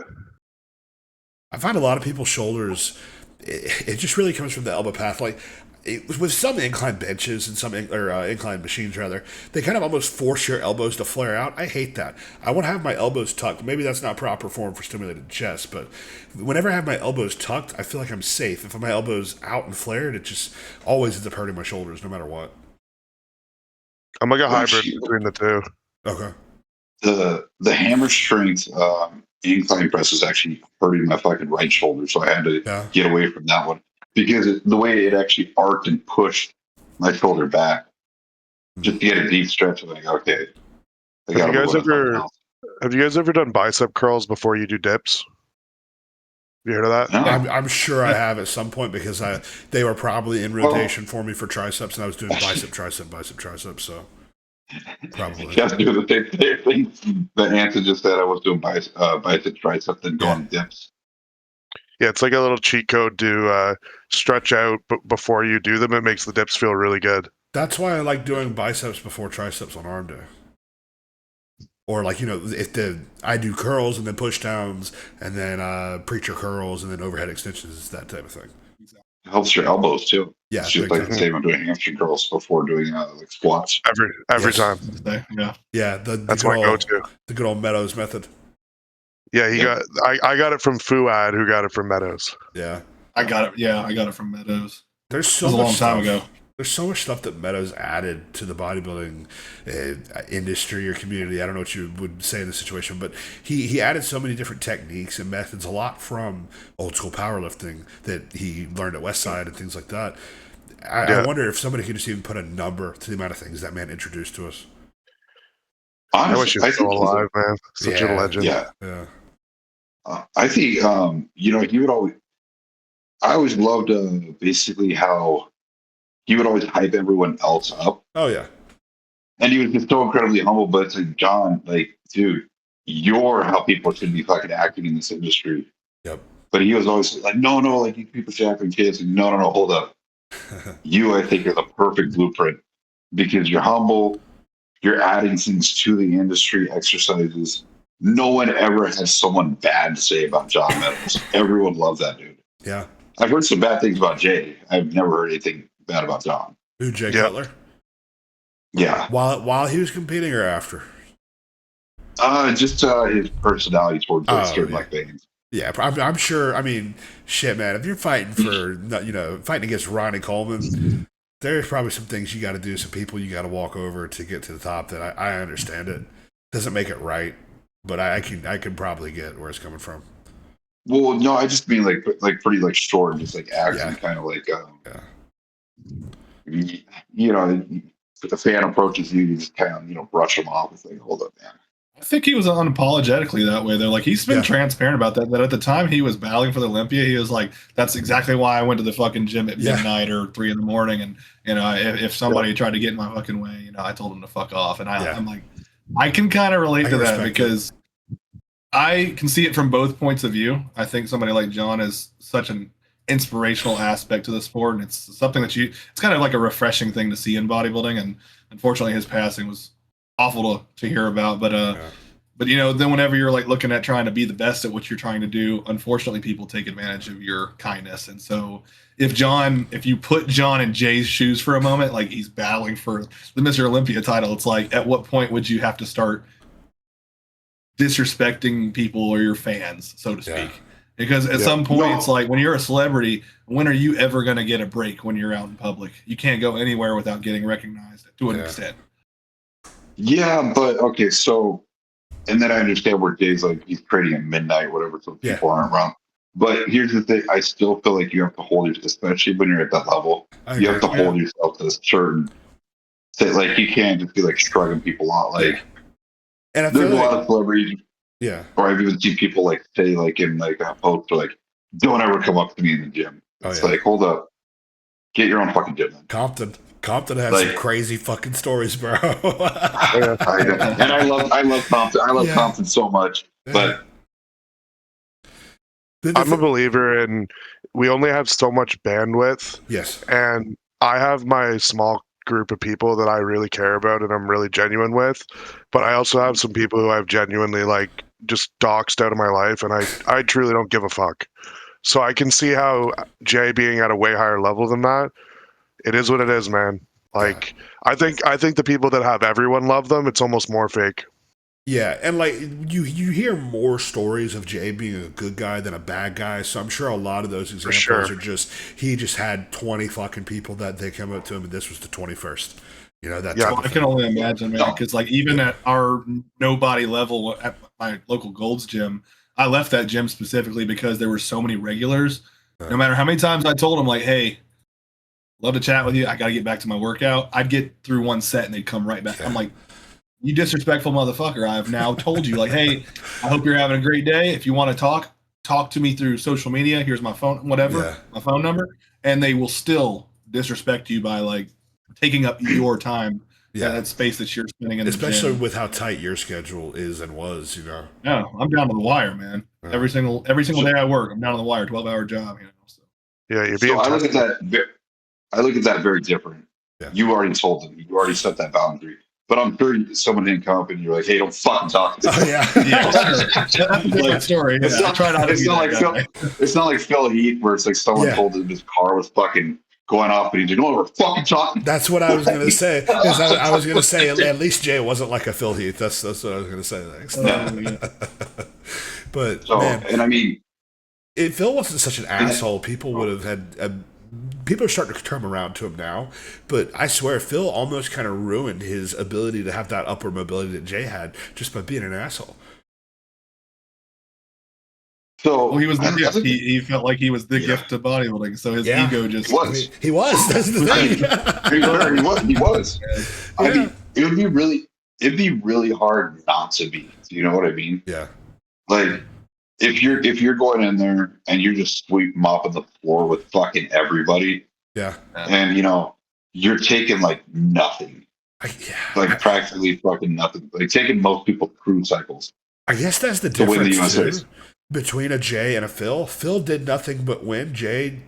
I find a lot of people's shoulders. It just really comes from the elbow path. Like with some incline benches and some incline machines, rather, they kind of almost force your elbows to flare out. I hate that. I want to have my elbows tucked. Maybe that's not proper form for stimulated chest, but whenever I have my elbows tucked, I feel like I'm safe. If my elbows out and flared, it just always ends up hurting my shoulders, no matter what.
I'm like a hybrid between the two.
Okay.
The hammer strength incline press is actually hurting my fucking right shoulder, so I had to get away from that one because the way it actually arced and pushed my shoulder back, just to get a deep stretch. I'm like, okay.
Have you guys ever done bicep curls before you do dips? You heard of that?
No.
I'm sure I have at some point because they were probably in rotation for me for triceps, and I was doing bicep, tricep, so probably.
You have to do the same thing that Anson just said. I was doing bicep, tricep, then going dips.
Yeah, it's like a little cheat code to stretch out before you do them. It makes the dips feel really good.
That's why I like doing biceps before triceps on arm day. Or like, I do curls and then push downs and then preacher curls and then overhead extensions, that type of thing.
It helps your elbows too.
Yeah,
it's just like the same. I'm doing hamstring curls before doing like squats.
Every time.
Yeah,
that's my go-to.
The good old Meadows method.
Yeah, I got it from Fuad, who got it from Meadows.
Yeah,
I got it. Yeah, I got it from Meadows.
There's so
much
a long
time ago.
There's so much stuff that Meadows added to the bodybuilding industry or community. I don't know what you would say in this situation, but he added so many different techniques and methods, a lot from old school powerlifting that he learned at Westside and things like that. I wonder if somebody could just even put a number to the amount of things that man introduced to us.
Honestly,
I wish he was still alive, man. Such a legend.
Yeah. I think, he would always, I always loved basically how he would always hype everyone else up.
Oh, yeah.
And he was just so incredibly humble, but it's like, John, like, dude, you're how people should be fucking acting in this industry.
Yep.
But he was always like, no, like, you people should act like kids. And no, hold up. You, I think, are the perfect blueprint because you're humble. You're adding things to the industry, exercises. No one ever has someone bad to say about John Meadows. Everyone loved that dude.
Yeah.
I've heard some bad things about Jay. I've never heard anything bad about John.
Who, Jay Cutler?
Yeah.
While he was competing or after?
Just his personality towards certain like things.
Yeah, I'm sure. I mean, shit, man. If you're fighting for, fighting against Ronnie Coleman, there's probably some things you got to do, some people you got to walk over to get to the top. That I understand it doesn't make it right, but I can probably get where it's coming from.
Well, no, I just mean like pretty like short and just like acting kind of like if a fan approaches you just kind of brush them off and say, hold up, man.
I think he was unapologetically that way though. Like he's been transparent about that at the time he was battling for the Olympia, he was like, that's exactly why I went to the fucking gym at midnight or 3 a.m. and if somebody tried to get in my fucking way, I told him to fuck off. And I'm like, I can kind of relate to that because I can see it from both points of view. I think somebody like John is such an inspirational aspect to the sport, and it's something that it's kind of like a refreshing thing to see in bodybuilding. And unfortunately his passing was awful to hear about, but But then whenever you're like looking at trying to be the best at what you're trying to do, unfortunately, people take advantage of your kindness. And so if you put John in Jay's shoes for a moment, like he's battling for the Mr. Olympia title, it's like, at what point would you have to start disrespecting people or your fans, so to speak? Because at some point, it's like, when you're a celebrity, when are you ever going to get a break when you're out in public? You can't go anywhere without getting recognized to an extent.
Yeah, but okay, so, and then I understand where Jay's like, he's trading at midnight, whatever, so people aren't wrong. But here's the thing, I still feel like you have to hold yourself, especially when you're at that level, you have to hold yourself to a certain, like, you can't just be like shrugging people out. Like, and there's a lot of celebrities, or I've even seen people like say, like, in like a post, or like, don't ever come up to me in the gym. It's like, hold up, get your own fucking gym.
Compton has some crazy fucking stories, bro.
I know. And I love Compton. I love Compton so much. But
I'm a believer in, we only have so much bandwidth.
Yes.
And I have my small group of people that I really care about and I'm really genuine with. But I also have some people who I've genuinely like just doxed out of my life, and I truly don't give a fuck. So I can see how Jay being at a way higher level than that, it is what it is, man. Like, I think the people that have everyone love them, it's almost more fake.
Yeah, and like you hear more stories of Jay being a good guy than a bad guy, so I'm sure a lot of those examples are just, he just had 20 fucking people that they come up to him, and this was the 21st.
I can only imagine, man, because like even at our nobody level at my local Gold's gym, I left that gym specifically because there were so many regulars. No matter how many times I told them, like, hey, love to chat with you, I got to get back to my workout, I'd get through one set and they'd come right back. I'm like, you disrespectful motherfucker, I've now told you, like, hey, I hope you're having a great day. If you want to talk to me through social media. Here's my phone, whatever, my phone number. And they will still disrespect you by like taking up your time, that space that you're spending in the gym.
Especially with how tight your schedule is and was,
No, I'm down to the wire, man. Every single day I work, I'm down to the wire, 12-hour job, So.
Yeah, you're being.
So I look at that very different. Yeah. You already told them. You already set that boundary. But I'm sure someone didn't come up and you're like, "Hey, don't fucking talk to me."
Oh, yeah.
That's a different story.
It's not like Phil Heath, where it's like someone told him his car was fucking going off, but he's like, "No, we're fucking talking."
That's what I was going to say. I was going to say at least Jay wasn't like a Phil Heath. That's what I was going to say next. But man,
and I mean,
if Phil wasn't such an asshole, people would have had. People are starting to turn around to him now, but I swear Phil almost kind of ruined his ability to have that upward mobility that Jay had just by being an asshole.
So
he was the gift. He felt like he was the gift to bodybuilding, so his ego just
was.
He was. That's the
thing. He was. I mean, it'd be really hard not to be. You know what I mean?
Yeah.
Like, if you're going in there and you're just mopping the floor with fucking everybody, and you're taking like nothing, practically fucking nothing, like taking most people's crew cycles.
I guess that's the difference too, between a Jay and a Phil. Phil did nothing but win. Jay,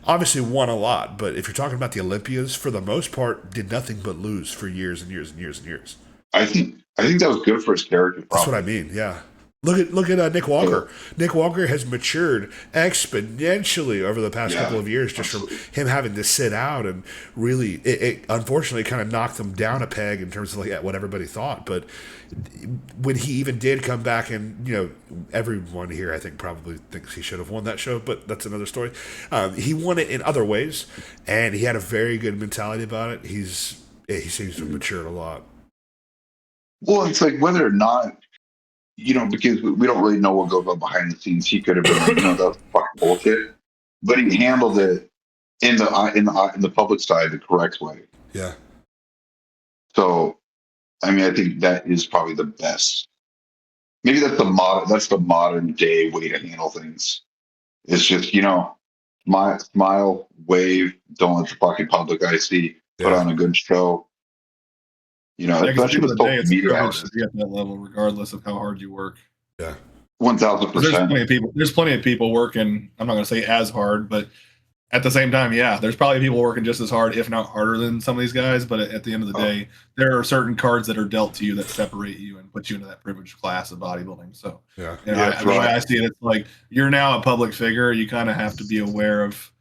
obviously won a lot, but if you're talking about the Olympias, for the most part, did nothing but lose for years and years and years and years.
I think that was good for his character.
That's what I mean. Yeah. Look at Nick Walker. Nick Walker has matured exponentially over the past couple of years, just from him having to sit out, and really, it unfortunately kind of knocked him down a peg in terms of like what everybody thought. But when he even did come back, and everyone here I think probably thinks he should have won that show, but that's another story. He won it in other ways, and he had a very good mentality about it. He seems to have matured a lot.
Well, it's like whether or not. Because we don't really know what goes on behind the scenes. He could have been, that was fucking bullshit. But he handled it in the public side the correct way.
Yeah.
So, I mean, I think that is probably the best. Maybe that's the modern day way to handle things. It's just smile, wave, don't let the fucking public eye see. Put on a good show. Especially with social media,
to be at that level, regardless of how hard you work.
Yeah,
1,000%.
There's plenty of people working. I'm not going to say as hard, but At the same time, yeah, there's probably people working just as hard, if not harder, than some of these guys. But at the end of the day, there are certain cards that are dealt to you that separate you and put you into that privileged class of bodybuilding. So, I see it. It's like you're now a public figure. You kind of have to be aware of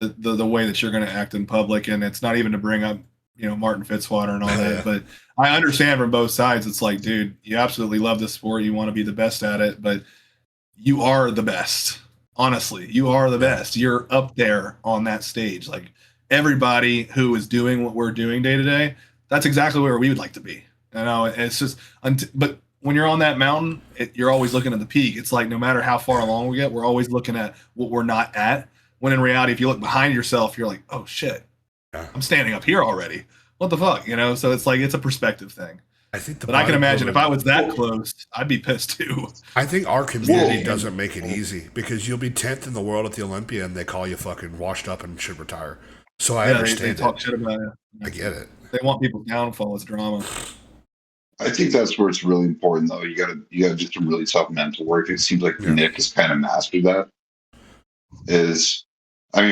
the way that you're going to act in public, and it's not even to bring up Martin Fitzwater and all that. But I understand from both sides. It's like, dude, you absolutely love the sport. You want to be the best at it, but you are the best. Honestly, you are the best. You're up there on that stage. Like everybody who is doing what we're doing day to day, that's exactly where we would like to be. It's just, but when you're on that mountain, you're always looking at the peak. It's like no matter how far along we get, we're always looking at what we're not at. When in reality, if you look behind yourself, you're like, oh shit, I'm standing up here already. What the fuck, So it's like it's a perspective thing. But I can imagine if I was that close, I'd be pissed too.
I think our community doesn't make it easy because you'll be 10th in the world at the Olympia and they call you fucking washed up and should retire. So I understand
they talk shit about it.
I get it.
They want people's downfall. It's drama.
I think that's where it's really important, though. You gotta do some really tough mental work. It seems like Nick has kind of mastered that.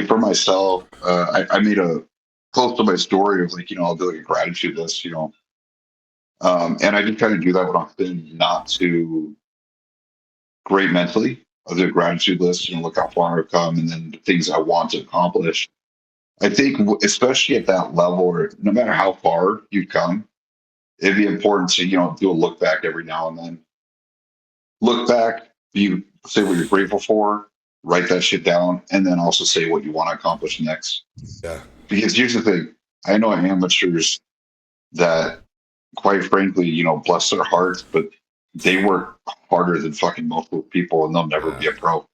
For myself, I made a close to my story of like, I'll do like a gratitude list, and I just kind of do that when I'm feeling not too great mentally. I'll do a gratitude list and look how far I've come and then the things I want to accomplish. I think, especially at that level, or no matter how far you've come, it'd be important to, do a look back every now and then. Look back, you say what you're grateful for, write that shit down, and then also say what you want to accomplish next.
Yeah.
Because here's the thing. I know amateurs that, quite frankly, bless their hearts, but they work harder than fucking most people, and they'll never be a pro.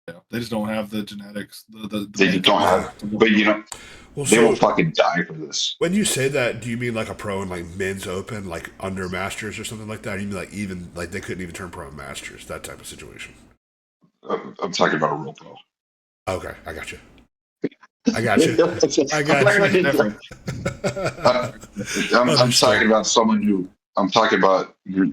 Yeah, they just don't have the genetics.
They just don't have. But they will fucking die for this.
When you say that, do you mean like a pro in like men's open, like under masters or something like that? Or you mean like even like they couldn't even turn pro in masters, that type of situation?
I'm talking about a real pro.
Okay, I got you. I got you.
I'm talking about someone who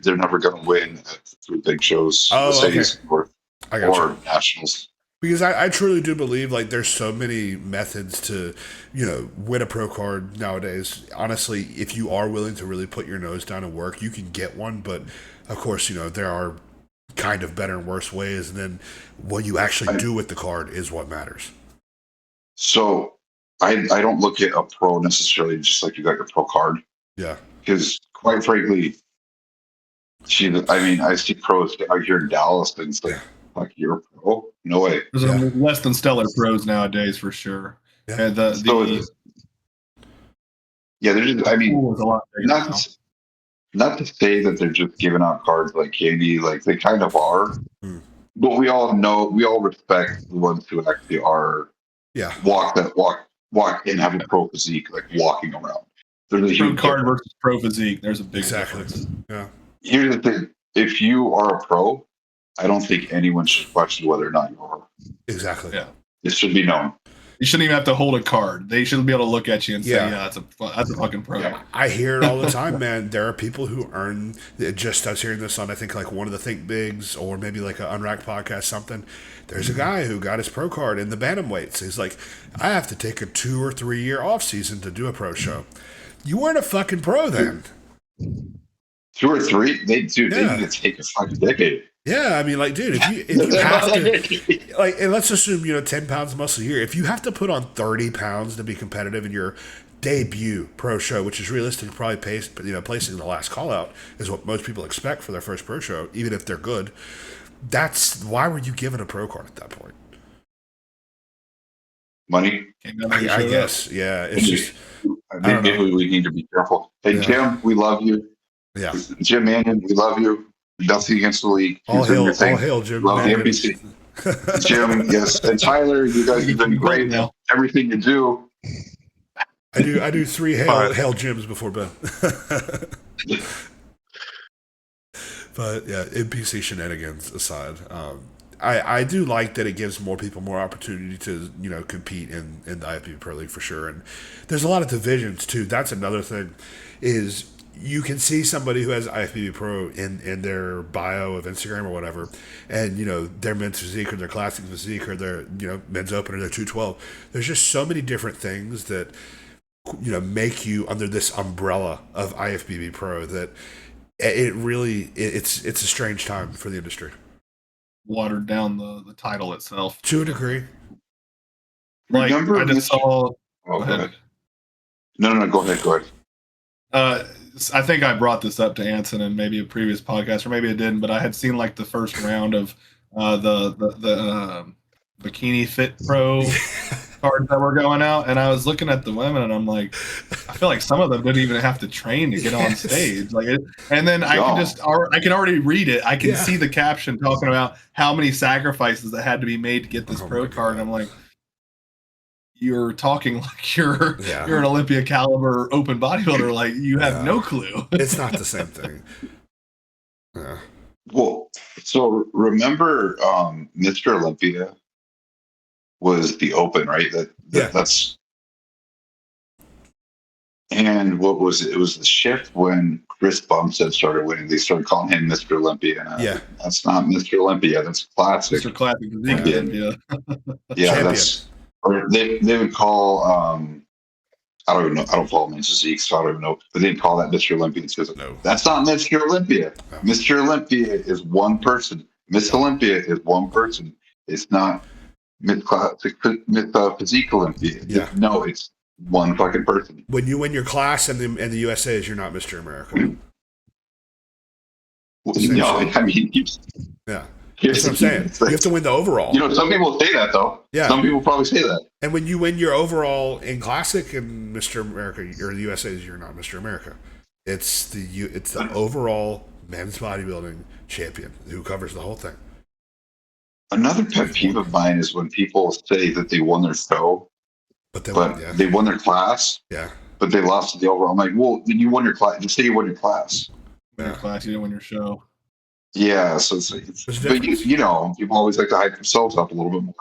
they're never going to win at the big shows, or nationals.
Because I truly do believe like there's so many methods to, win a pro card nowadays. Honestly, if you are willing to really put your nose down and work, you can get one. But of course, there are kind of better and worse ways. And then what you actually do with the card is what matters.
So I don't look at a pro necessarily just like you got your pro card.
Yeah.
Because quite frankly, I see pros out here in Dallas and it's like you're a pro? No way.
There's less than stellar pros nowadays for sure.
Yeah.
And
there's just, not to say that they're just giving out cards like candy, like they kind of are. But we all respect the ones who actually are walk and have a pro physique, like walking around. There's a huge
card versus pro physique. There's a big difference.
Yeah.
Here's the thing: if you are a pro, I don't think anyone should question whether or not you are.
Exactly.
Yeah.
It should be known.
You shouldn't even have to hold a card. They shouldn't be able to look at you and say, that's a fucking pro.
Yeah. I hear it all the time, man. There are people who earn, just I was hearing this on, I think, like one of the Think Bigs or maybe like an Unracked podcast, something. There's a guy who got his pro card in the bantamweights. He's like, I have to take a 2 or 3 year off season to do a pro show. You weren't a fucking pro then.
2 or 3? They need to take a fucking decade.
Yeah, I mean, like, dude, if you have to, like, and let's assume, 10 pounds of muscle a year. If you have to put on 30 pounds to be competitive in your debut pro show, which is realistically probably placing the last call out is what most people expect for their first pro show, even if they're good. Why were you given a pro card at that point?
Money?
I guess, yeah. It's just,
maybe we need to be careful. Hey, Jim, we love you.
Yeah.
Jim Mannion, we love you. Nothing against the league.
All hail, Jim.
Love the NPC. Jim, yes. And Tyler, you guys have been great now. Everything you do.
I do 3 hail Jims before bed. But yeah, NPC shenanigans aside, I do like that it gives more people more opportunity to compete in the IFBB Pro League for sure. And there's a lot of divisions too. That's another thing is you can see somebody who has IFBB Pro in their bio of Instagram or whatever, and their men's physique or their classic physique or their men's open or their 212. There's just so many different things that make you under this umbrella of IFBB Pro that it's a strange time for the industry.
Watered down the title itself
to a degree.
Like, I just saw.
Go ahead. No, go ahead.
I think I brought this up to Anson in maybe a previous podcast, or maybe I didn't, but I had seen like the first round of the Bikini Fit Pro cards that were going out, and I was looking at the women, and I'm like, I feel like some of them didn't even have to train to get on stage, and then I can already read it. I can see the caption talking about how many sacrifices that had to be made to get this pro card, and I'm like, you're talking like you're an Olympia caliber open bodybuilder, like you have no clue.
It's not the same thing. Yeah.
Well, so remember, Mr. Olympia was the open, right? That's. And what was it? It was the shift when Chris Bumstead started winning. They started calling him Mr. Olympia. That's not Mr. Olympia. That's classic.
Mr. Classic Olympia.
Yeah, that's. Or they would call I don't even know. I don't follow men's physique, so I don't even know. But they'd call that Mr. Olympia because that's not Mr. Olympia. No. Mr. Olympia is one person. Miss Olympia is one person. It's not Miss Physique Olympia.
Yeah.
No, it's one fucking person.
When you win your class and the USA's, you're not Mr. America.
No, I mean,
yeah. That's what I'm saying. You have to win the overall.
Some people say that, though. Yeah. Some people probably say that.
And when you win your overall in Classic and Mr. America, or the USA's, you're not Mr. America. It's the overall men's bodybuilding champion who covers the whole thing.
Another pet peeve of mine is when people say that they won their show, but they won their class.
Yeah.
But they lost to the overall. I'm like, well, then you won your class. Just say you won your class.
Your class, you didn't win your show.
Yeah, so but people always like to hype themselves up a little bit more.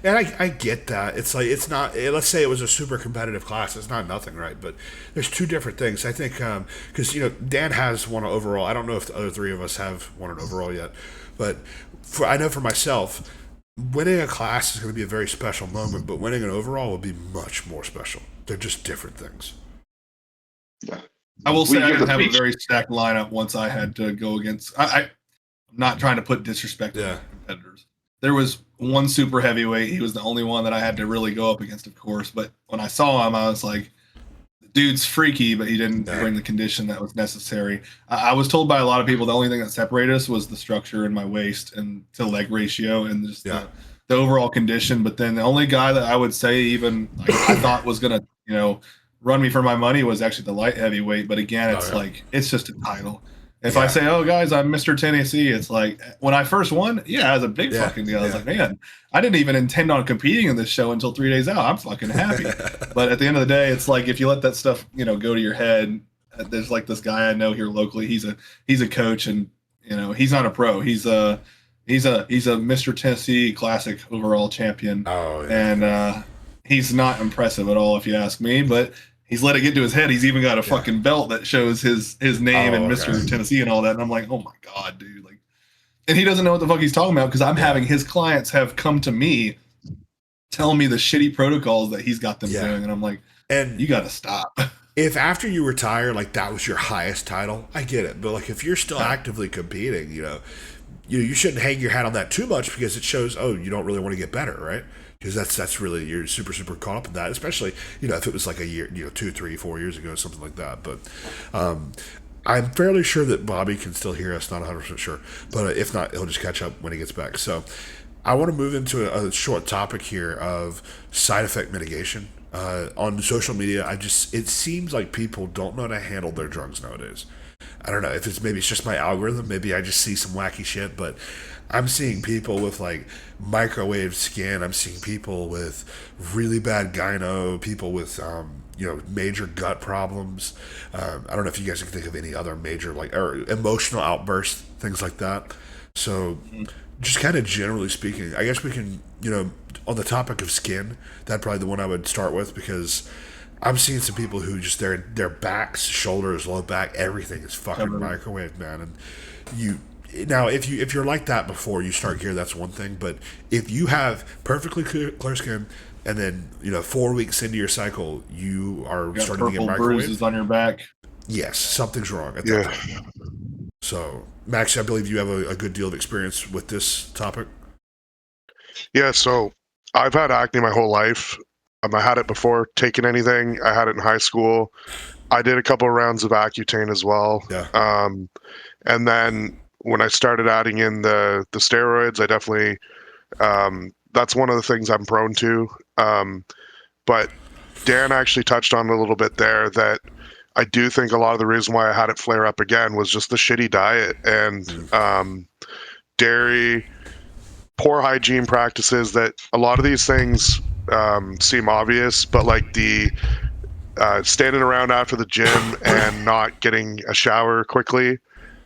And I get that. It's like, it's not, let's say it was a super competitive class. It's not nothing, right? But there's two different things. I think, because, Dan has won an overall. I don't know if the other three of us have won an overall yet. But I know for myself, winning a class is going to be a very special moment, but winning an overall will be much more special. They're just different things.
Yeah.
I will say I didn't have a very stacked lineup once I had to go against. I'm not trying to put disrespect on competitors. There was one super heavyweight. He was the only one that I had to really go up against, of course. But when I saw him, I was like, the dude's freaky, but he didn't bring the condition that was necessary. I was told by a lot of people the only thing that separated us was the structure in my waist and to leg ratio and just the overall condition. But then the only guy that I would say even I thought was going to, run me for my money was actually the light heavyweight. But again, it's it's just a title. If I say, oh, guys, I'm Mr. Tennessee, it's like when I first won, it was a big fucking deal. I was like, man, I didn't even intend on competing in this show until 3 days out. I'm fucking happy. But at the end of the day, it's like if you let that stuff, go to your head, there's like this guy I know here locally. He's a coach, and he's not a pro. He's a Mr. Tennessee Classic overall champion.
Oh, yeah.
And he's not impressive at all, if you ask me. But he's let it get to his head. He's even got a fucking belt that shows his name and Mr. Tennessee and all that. And I'm like, oh my God, dude. And he doesn't know what the fuck he's talking about because I'm having his clients have come to me telling me the shitty protocols that he's got them doing. And I'm like, and you got to stop.
If after you retire, that was your highest title, I get it. But if you're still actively competing, you shouldn't hang your hat on that too much because it shows, you don't really want to get better, right? Because that's really, you're super, super caught up in that, especially, if it was like a year, 2, 3, 4 years ago, something like that. But I'm fairly sure that Bobby can still hear us, not 100% sure. But if not, he'll just catch up when he gets back. So I want to move into a short topic here of side effect mitigation. On social media, it seems like people don't know how to handle their drugs nowadays. I don't know if maybe it's just my algorithm. Maybe I just see some wacky shit, but I'm seeing people with microwave skin. I'm seeing people with really bad gyno, people with major gut problems. I don't know if you guys can think of any other major or emotional outbursts, things like that. So just kind of generally speaking, I guess we can, on the topic of skin, that's probably the one I would start with because I'm seeing some people who just their backs, shoulders, low back, everything is fucking microwaved, man. And you now if you're like that before you start gear, that's one thing. But if you have perfectly clear skin, and then 4 weeks into your cycle, you are starting to get microwaved,
bruises on your back.
Yes, something's wrong at that time. So, Max, I believe you have a good deal of experience with this topic.
Yeah, so I've had acne my whole life. I had it before taking anything. I had it in high school. I did a couple of rounds of Accutane as well.
Yeah.
And then when I started adding in the steroids, I definitely that's one of the things I'm prone to. But Dan actually touched on a little bit there that I do think a lot of the reason why I had it flare up again was just the shitty diet and dairy, poor hygiene practices. That a lot of these things seem obvious, but like the standing around after the gym and not getting a shower quickly,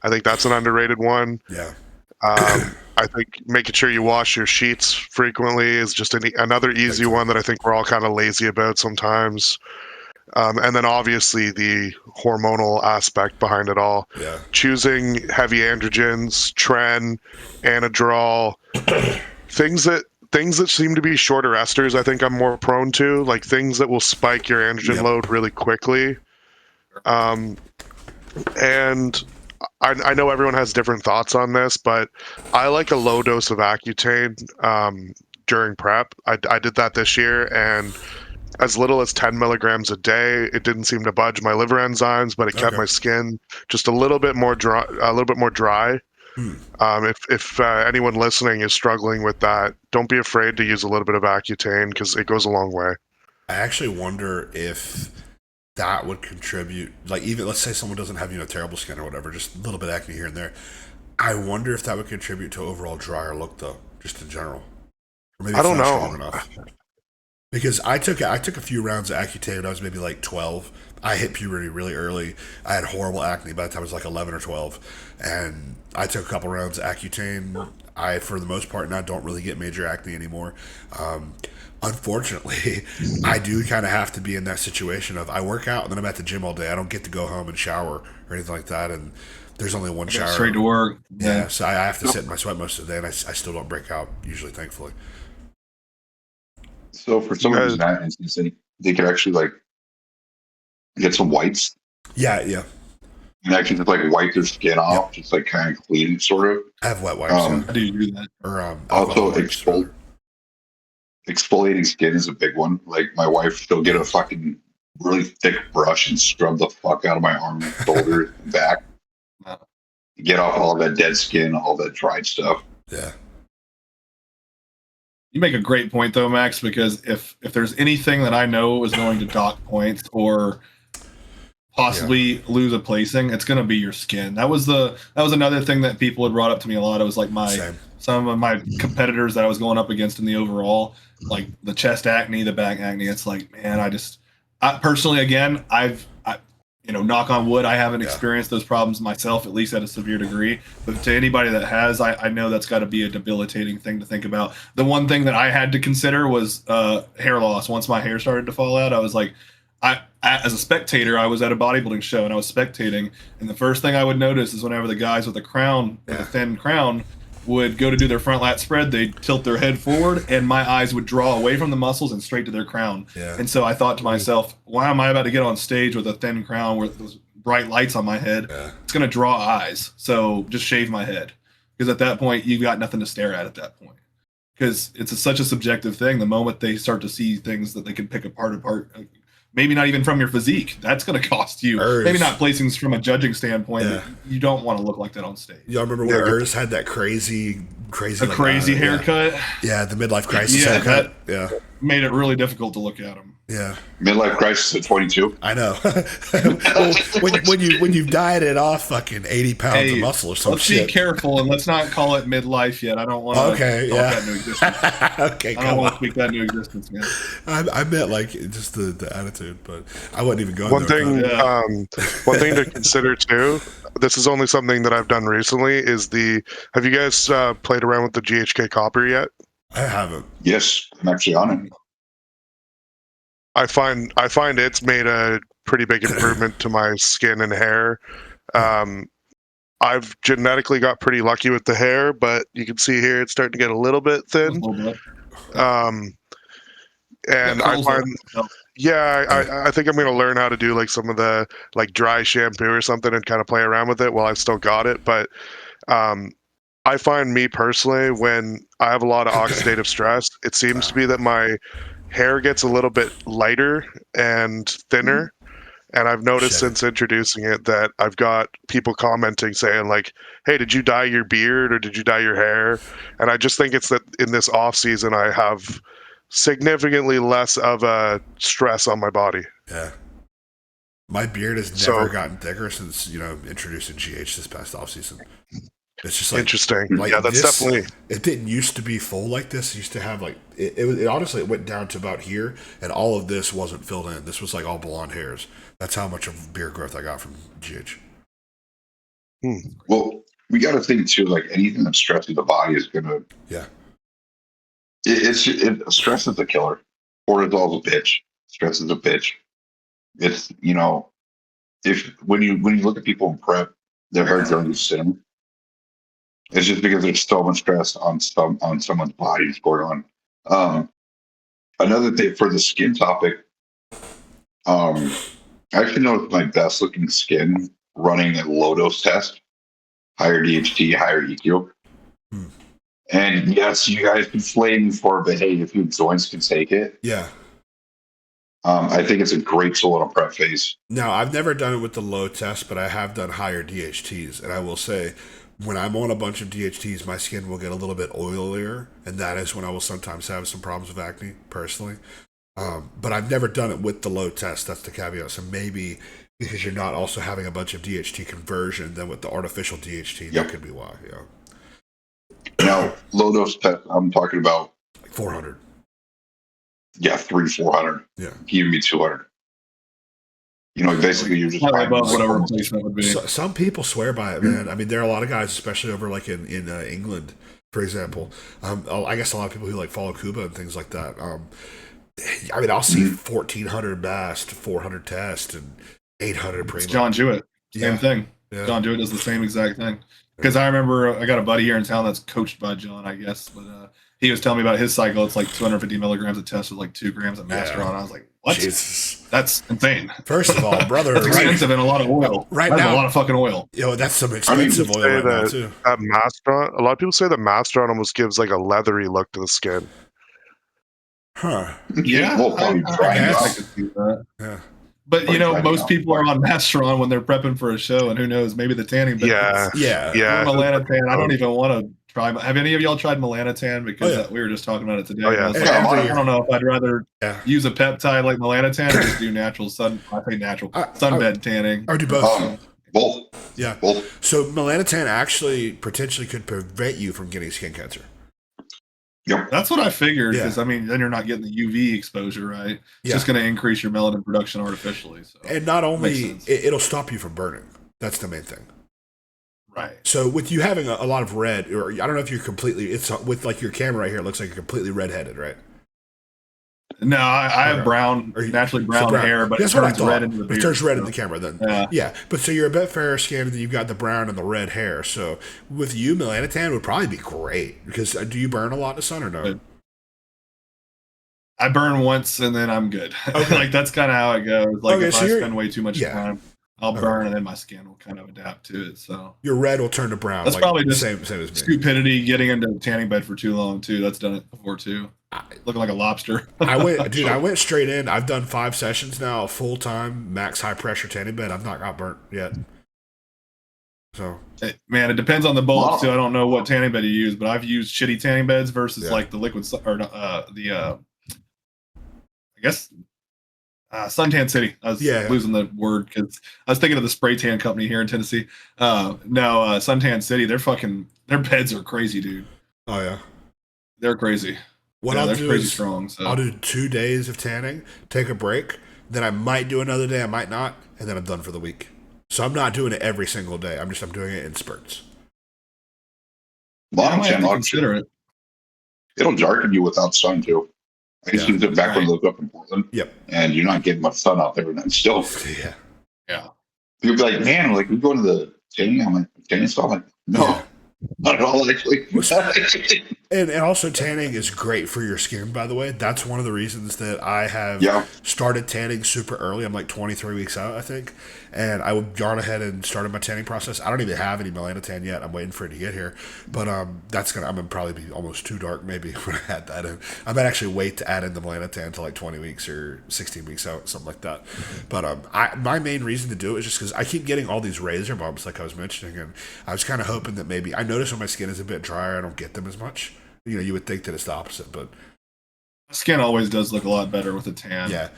I think that's an underrated one.
Yeah.
I think making sure you wash your sheets frequently is just another easy one that I think we're all kind of lazy about sometimes. And then obviously the hormonal aspect behind it all.
Yeah.
Choosing heavy androgens, tren, anadrol, things that seem to be shorter esters, I think I'm more prone to, like things that will spike your androgen load really quickly. And I know everyone has different thoughts on this, but I like a low dose of Accutane during prep. I did that this year, and as little as 10 milligrams a day, it didn't seem to budge my liver enzymes, but it kept my skin just a little bit more dry. If anyone listening is struggling with that, don't be afraid to use a little bit of Accutane because it goes a long way.
I actually wonder if that would contribute, like even let's say someone doesn't have terrible skin or whatever, just a little bit of acne here and there. I wonder if that would contribute to overall drier look though, just in general. Or maybe
I don't know.
Strong enough. Because I took a few rounds of Accutane when I was maybe like 12. I hit puberty really early. I had horrible acne by the time I was like 11 or 12. And I took a couple rounds of Accutane. I, for the most part, now don't really get major acne anymore. Unfortunately, I do kind of have to be in that situation of I work out and then I'm at the gym all day. I don't get to go home and shower or anything like that. And there's only one shower.
Straight to work.
Yeah, so I have to sit in my sweat most of the day, and I still don't break out, usually, thankfully.
So for someone who's not instance, they could actually like get some wipes.
Yeah.
And actually just like wipe their skin off, just like kind of clean, sort of.
I have wet wipes.
How do you do that?
Or
also exfoliating skin is a big one. Like my wife, she'll get a fucking really thick brush and scrub the fuck out of my arm and shoulder and back. Get off all that dead skin, all that dried stuff.
Yeah.
You make a great point though, Max, because if there's anything that I know is going to dock points or possibly lose a placing, it's going to be your skin. That was another thing that people had brought up to me a lot. It was like some of my competitors that I was going up against in the overall, like the chest acne, the back acne. It's like, man, I personally, again, I've knock on wood, I haven't experienced those problems myself, at least at a severe degree. But to anybody that has, I know that's got to be a debilitating thing to think about. The one thing that I had to consider was hair loss. Once my hair started to fall out, I was like, as a spectator, I was at a bodybuilding show and I was spectating, and the first thing I would notice is whenever the guys with a thin crown would go to do their front lat spread, they'd tilt their head forward and my eyes would draw away from the muscles and straight to their crown. Yeah. And so I thought to myself, why am I about to get on stage with a thin crown with those bright lights on my head? Yeah. It's going to draw eyes. So just shave my head. Because at that point, you've got nothing to stare at that point. Because it's such a subjective thing. The moment they start to see things that they can pick apart, maybe not even from your physique, that's going to cost you. Maybe not placings from a judging standpoint. Yeah. You don't want to look like that on stage.
Y'all remember when Urs had that crazy
haircut?
Yeah, the midlife crisis haircut.
Made it really difficult to look at him.
Yeah,
midlife crisis at 22.
I know. Well, when you've dieted off fucking 80 pounds of muscle or some shit.
Let's be careful and let's not call it midlife yet. I don't want to call that into existence.
Okay,
I don't want to speak that into existence, man.
I meant like just the attitude, but I wasn't even going
one thing to consider too. This is only something that I've done recently. Have you guys played around with the GHK copper yet?
I haven't.
Yes, I'm actually on it.
I find it's made a pretty big improvement to my skin and hair. I've genetically got pretty lucky with the hair, but you can see here it's starting to get a little bit thin.
A little bit.
And I find, I think I'm going to learn how to do like some of the like dry shampoo or something and kind of play around with it while I've still got it. But I find me personally, when I have a lot of oxidative stress, it seems to be that my hair gets a little bit lighter and thinner. And I've noticed since introducing it that I've got people commenting saying like, hey, did you dye your beard or did you dye your hair? And I just think it's that in this off season, I have significantly less of a stress on my body.
Yeah. My beard has never gotten thicker since, introducing GH this past off season. It's just like
interesting. Yeah, that's definitely.
It didn't used to be full like this. It used to have like it honestly it went down to about here, and all of this wasn't filled in. This was like all blonde hairs. That's how much of beard growth I got from GH.
Well, we got to think too. Like anything that stresses the body is gonna.
Yeah.
Stress is a killer. Cortisol's a bitch. Stress is a bitch. It's if when you look at people in prep, their hair turns thin. It's just because there's so much stress on someone's body that's going on. Another thing for the skin topic, I actually noticed my best looking skin running a low dose test, higher DHT, higher EQ. And yes, you guys can flame me for it, but hey, if your joints can take it,
yeah.
I think it's a great tool in a prep phase.
Now, I've never done it with the low test, but I have done higher DHTs, and I will say, when I'm on a bunch of DHTs, my skin will get a little bit oilier, and that is when I will sometimes have some problems with acne, personally. But I've never done it with the low test. That's the caveat. So maybe because you're not also having a bunch of DHT conversion, then with the artificial DHT, that could be why. Yeah.
Now, low dose test, I'm talking about
like 400.
Yeah, 400.
Yeah.
Give me 200. Basically you're just
above whatever replacement would be.
Some people swear by it, man. I mean, there are a lot of guys, especially over like in England, for example. I guess a lot of people who like follow Cuba and things like that. I mean, I'll see 1,400 mast, 400 test, and 800 premium.
It's John Jewett, same thing. Yeah. John Jewett does the same exact thing. Because I remember I got a buddy here in town that's coached by John, I guess, but he was telling me about his cycle. It's like 250 milligrams of test with like 2 grams of masteron. I was like, what? Jesus. That's insane.
First of all, brother,
it's expensive and a lot of oil.
Right now,
a lot of fucking oil.
That's some expensive oil right now too.
Masteron, a lot of people say that Masteron almost gives like a leathery look to the skin.
Huh?
Yeah, I could see that.
Yeah.
But most people are on Masteron when they're prepping for a show, and who knows, maybe the tanning. But
yeah.
Melanotan. I don't even want to try. Have any of y'all tried Melanotan? Because we were just talking about it today. I don't know if I'd rather use a peptide like Melanotan or just do natural sunbed tanning.
Or do both.
Both.
Yeah.
Both.
So Melanotan actually potentially could prevent you from getting skin cancer.
Yep.
That's what I figured, because then you're not getting the UV exposure, right? It's just going to increase your melanin production artificially. So.
And not only, it'll stop you from burning. That's the main thing.
Right.
So with you having a lot of red, or I don't know if you're completely, it's with like your camera right here, it looks like you're completely redheaded, right?
No, I have brown, naturally brown hair, but
that's
it turns red into the beard.
It turns red in the camera then. Yeah. But so you're a bit fairer skinned, and then you've got the brown and the red hair. So with you, Melanotan would probably be great, because do you burn a lot in the sun or no?
I burn once and then I'm good. Okay. Like that's kind of how it goes. Like if I spend way too much time, I'll burn, and then my skin will kind of adapt to it. So
your red will turn to brown.
That's probably just
same as me.
Stupidity getting into a tanning bed for too long too. That's done it before too. Looking like a lobster.
I went straight in. I've done 5 sessions now, full time, max high pressure tanning bed. I've not got burnt yet. So
man, it depends on the bulbs too. I don't know what tanning bed you use, but I've used shitty tanning beds versus like the liquid or I guess Suntan City. I was losing the word because I was thinking of the spray tan company here in Tennessee. Suntan City, their beds are crazy, dude.
Oh yeah,
they're crazy.
I'll do
crazy strong. So.
I'll do 2 days of tanning, take a break, then I might do another day, I might not, and then I'm done for the week. So I'm not doing it every single day. I'm doing it in spurts.
I might have to consider it.
It'll darken you without sun too. I used to do it back when I lived up in Portland.
Yep.
And you're not getting much sun out there, and I'm still.
Yeah.
You'd be like, man, like we go to the tanning. I'm like, tanning spot. I'm like, no, not at all. Actually.
And also tanning is great for your skin, by the way. That's one of the reasons that I have started tanning super early. I'm like 23 weeks out, I think. And I would gone ahead and started my tanning process. I don't even have any melanotan yet. I'm waiting for it to get here. But I'm gonna probably be almost too dark maybe when I add that in. I might actually wait to add in the melanotan to like 20 weeks or 16 weeks out, something like that. But my main reason to do it is just because I keep getting all these razor bumps like I was mentioning, and I was kind of hoping that maybe I notice when my skin is a bit drier, I don't get them as much. You know, you would think that it's the opposite, but
skin always does look a lot better with a tan.
Yeah,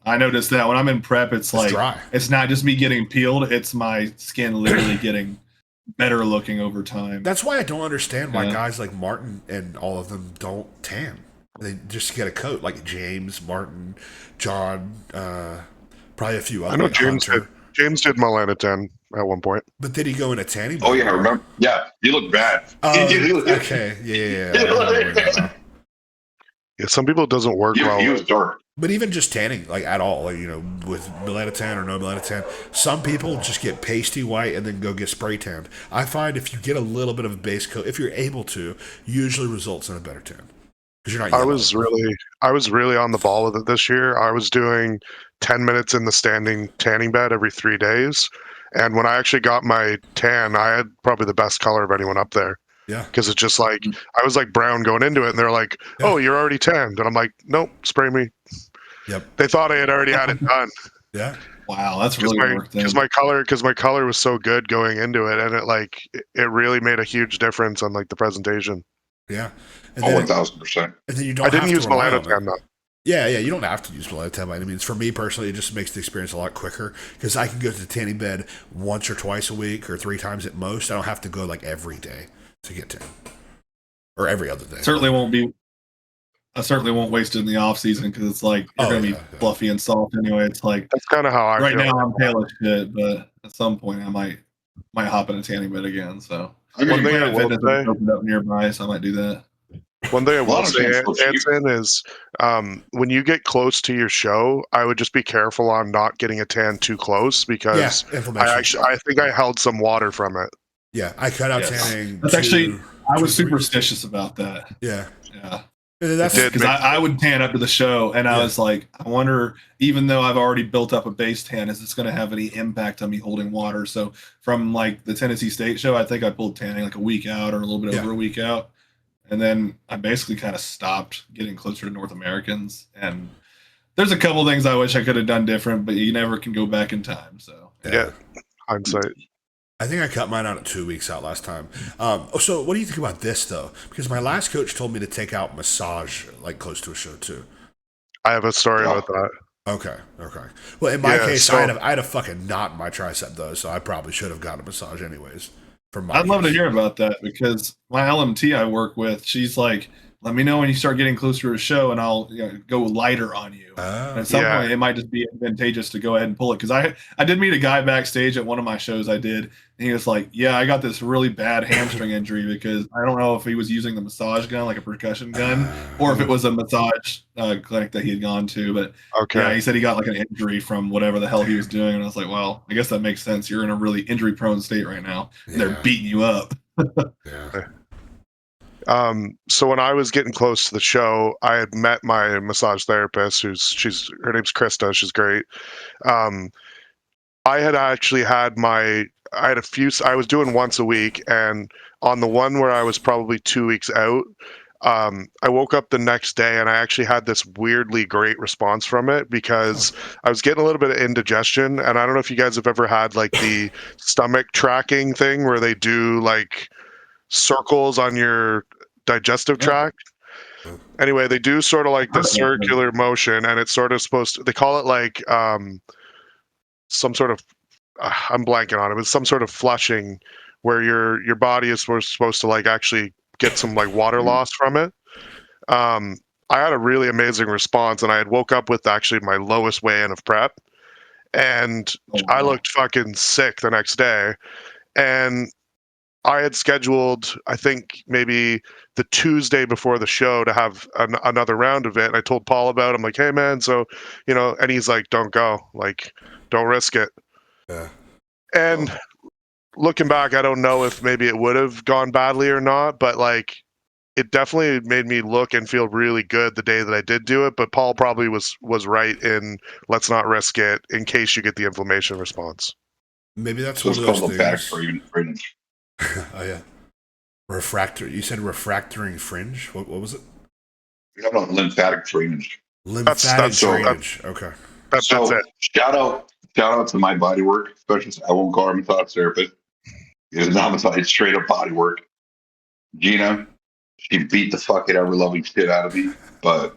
I noticed that when I'm in prep, it's like
dry.
It's not just me getting peeled; it's my skin literally getting better looking over time.
That's why I don't understand why guys like Martin and all of them don't tan. They just get a coat, like James, Martin, John, probably a few others.
I know James did melanotan at one point.
But did he go in a tanning?
Oh yeah, I remember. Yeah, you look bad.
Okay, yeah.
Yeah, some people it doesn't work well.
He was dark.
But even just tanning, like at all, like, you know, with melanotan or no melanotan, some people just get pasty white and then go get spray tanned. I find if you get a little bit of a base coat, if you're able to, usually results in a better tan. Because you're not yellow.
I was really on the ball with it this year. I was doing 10 minutes in the standing tanning bed every 3 days. And when I actually got my tan, I had probably the best color of anyone up there.
Yeah.
Because it's just like, I was like brown going into it, and they're like, oh, you're already tanned. And I'm like, nope, spray me.
Yep.
They thought I had already had it done.
Yeah.
Wow, that's really worked.
Because my color was so good going into it, and it really made a huge difference on like the presentation.
Yeah.
And 1,000%.
And then you don't.
I didn't use melanotan though.
Yeah, you don't have to use melanotan by any means. For me personally, it just makes the experience a lot quicker because I can go to the tanning bed once or twice a week or 3 times at most. I don't have to go like every day to get tan, or every other day.
I certainly won't waste it in the off season because it's like you're gonna be fluffy and soft anyway. It's like
that's kind of how I
right
feel.
now I'm pale as shit, but at some point I might hop in a tanning bed again. So
one thing I will say,
opened up nearby, so I might do that.
One thing I will say, Anson, is when you get close to your show, I would just be careful on not getting a tan too close because I think I held some water from it.
Yeah, I cut out tanning.
That's actually, I was superstitious about that.
Yeah.
Yeah.
That's
because I would tan up to the show, and I was like, I wonder, even though I've already built up a base tan, is this going to have any impact on me holding water? So from like the Tennessee State show, I think I pulled tanning like a week out or a little bit over a week out. And then I basically kind of stopped getting closer to North Americans. And there's a couple things I wish I could have done different, but you never can go back in time. So
yeah, hindsight.
I think I cut mine out at 2 weeks out last time. So what do you think about this though? Because my last coach told me to take out massage like close to a show too.
I have a story about that.
Okay. Well, in my case, I had a fucking knot in my tricep though, so I probably should have gotten a massage anyways.
I'd love to hear about that because my LMT I work with, she's like, let me know when you start getting closer to a show and I'll go lighter on you. And at some point, it might just be advantageous to go ahead and pull it. Because I did meet a guy backstage at one of my shows I did. And he was like, yeah, I got this really bad hamstring injury because I don't know if he was using the massage gun, like a percussion gun, or if it was a massage clinic that he had gone to. But yeah, he said he got like an injury from whatever the hell he was doing. And I was like, well, I guess that makes sense. You're in a really injury prone state right now. And they're beating you up.
So when I was getting close to the show, I had met my massage therapist, her name's Krista. She's great. I had actually I was doing once a week, and on the one where I was probably 2 weeks out, I woke up the next day and I actually had this weirdly great response from it because I was getting a little bit of indigestion. And I don't know if you guys have ever had like the stomach tracking thing where they do like circles on your digestive tract. Anyway, they do sort of like the circular motion, and it's sort of they call it like some sort of I'm blanking on it, but some sort of flushing where your body is supposed to like actually get some like water loss from it. I had a really amazing response, and I had woke up with actually my lowest weigh-in of prep, and I looked fucking sick the next day. And I had scheduled, I think maybe the Tuesday before the show to have another round of it. And I told Paul about it. I'm like, hey man, so, and he's like, don't go, like, don't risk it.
Yeah.
And looking back, I don't know if maybe it would have gone badly or not, but like, it definitely made me look and feel really good the day that I did do it. But Paul probably was right in, let's not risk it in case you get the inflammation response.
Maybe that's
so
one of those things.
Lymphatic fringe.
Oh yeah, refractory. You said refractoring fringe. What was it?
No, lymphatic drainage.
Lymphatic drainage. Okay.
That's it.
Shout out to my bodywork specialist. I won't call her massage therapist. It's not massage. It's straight up bodywork. Gina, she beat the fucking ever loving shit out of me. But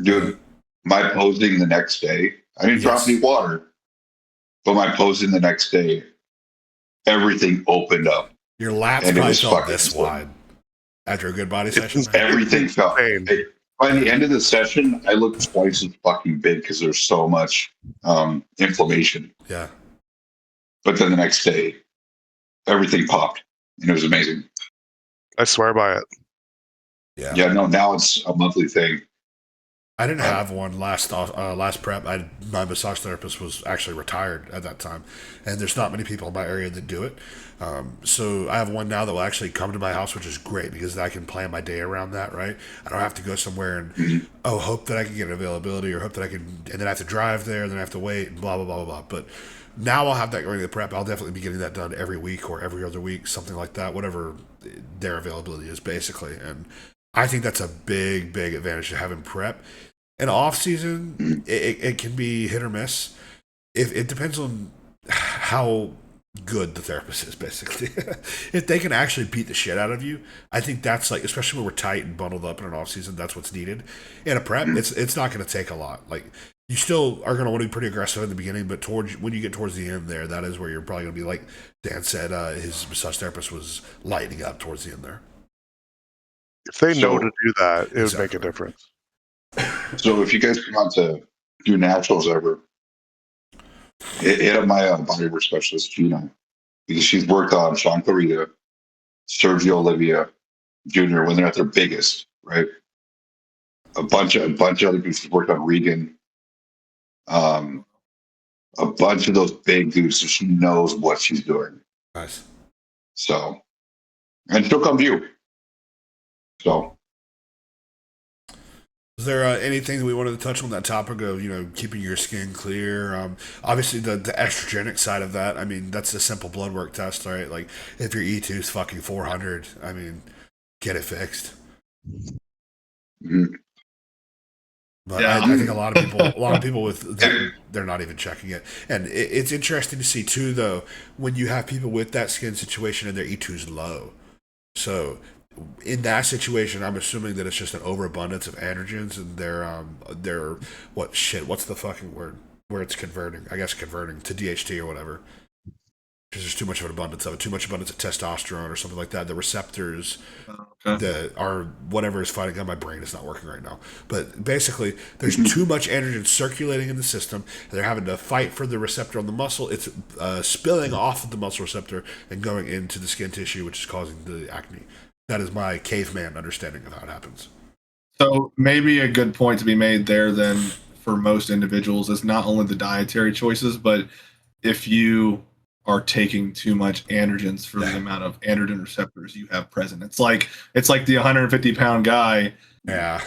dude, my posing the next day, I didn't drop any water. But my posing the next day, everything opened up.
Your lats probably felt this wide after a good body session.
Everything felt. By the end of the session, I looked twice as fucking big because there's so much inflammation.
Yeah.
But then the next day, everything popped, and it was amazing.
I swear by it.
Yeah.
Yeah. No, now it's a monthly thing.
I didn't have one last prep. My massage therapist was actually retired at that time, and there's not many people in my area that do it. So I have one now that will actually come to my house, which is great because I can plan my day around that. Right, I don't have to go somewhere and hope that I can get availability or hope that I can, and then I have to drive there, and then I have to wait, and blah blah blah blah blah. But now I'll have that going to the prep. I'll definitely be getting that done every week or every other week, something like that, whatever their availability is, basically. And I think that's a big advantage to having prep. In off season, it can be hit or miss. It depends on how good the therapist is, basically. If they can actually beat the shit out of you, I think that's like, especially when we're tight and bundled up in an off season, that's what's needed. In a prep, it's not going to take a lot. Like, you still are going to want to be pretty aggressive in the beginning, but when you get towards the end there, that is where you're probably going to be like Dan said. His massage therapist was lightening up towards the end there.
If they know to do that, it would make a difference.
So if you guys come out to do naturals ever, hit up my bodywork specialist, Gina, because she's worked on Sean Clarita, Sergio Olivia Jr. when they're at their biggest, right? A bunch of other people. She's worked on Regan, a bunch of those big dudes, so she knows what she's doing.
Nice.
So, and she'll come to you. So.
Is there anything that we wanted to touch on that topic of, keeping your skin clear? Obviously, the estrogenic side of that, I mean, that's a simple blood work test, right? Like, if your E2 is fucking 400, I mean, get it fixed.
Mm-hmm.
But yeah. I think a lot of people with that, they're not even checking it. And it's interesting to see, too, though, when you have people with that skin situation and their E2 is low. So in that situation, I'm assuming that it's just an overabundance of androgens, and they're what's the fucking word where it's converting to DHT or whatever, because there's too much of an abundance of it, too much abundance of testosterone or something like that. The receptors that are whatever is fighting. God, my brain is not working right now, but basically there's too much androgen circulating in the system, and they're having to fight for the receptor on the muscle. It's spilling off of the muscle receptor and going into the skin tissue, which is causing the acne. That is my caveman understanding of how it happens.
So maybe a good point to be made there then for most individuals is not only the dietary choices, but if you are taking too much androgens for the amount of androgen receptors you have present. It's like the 150-pound guy.
Yeah.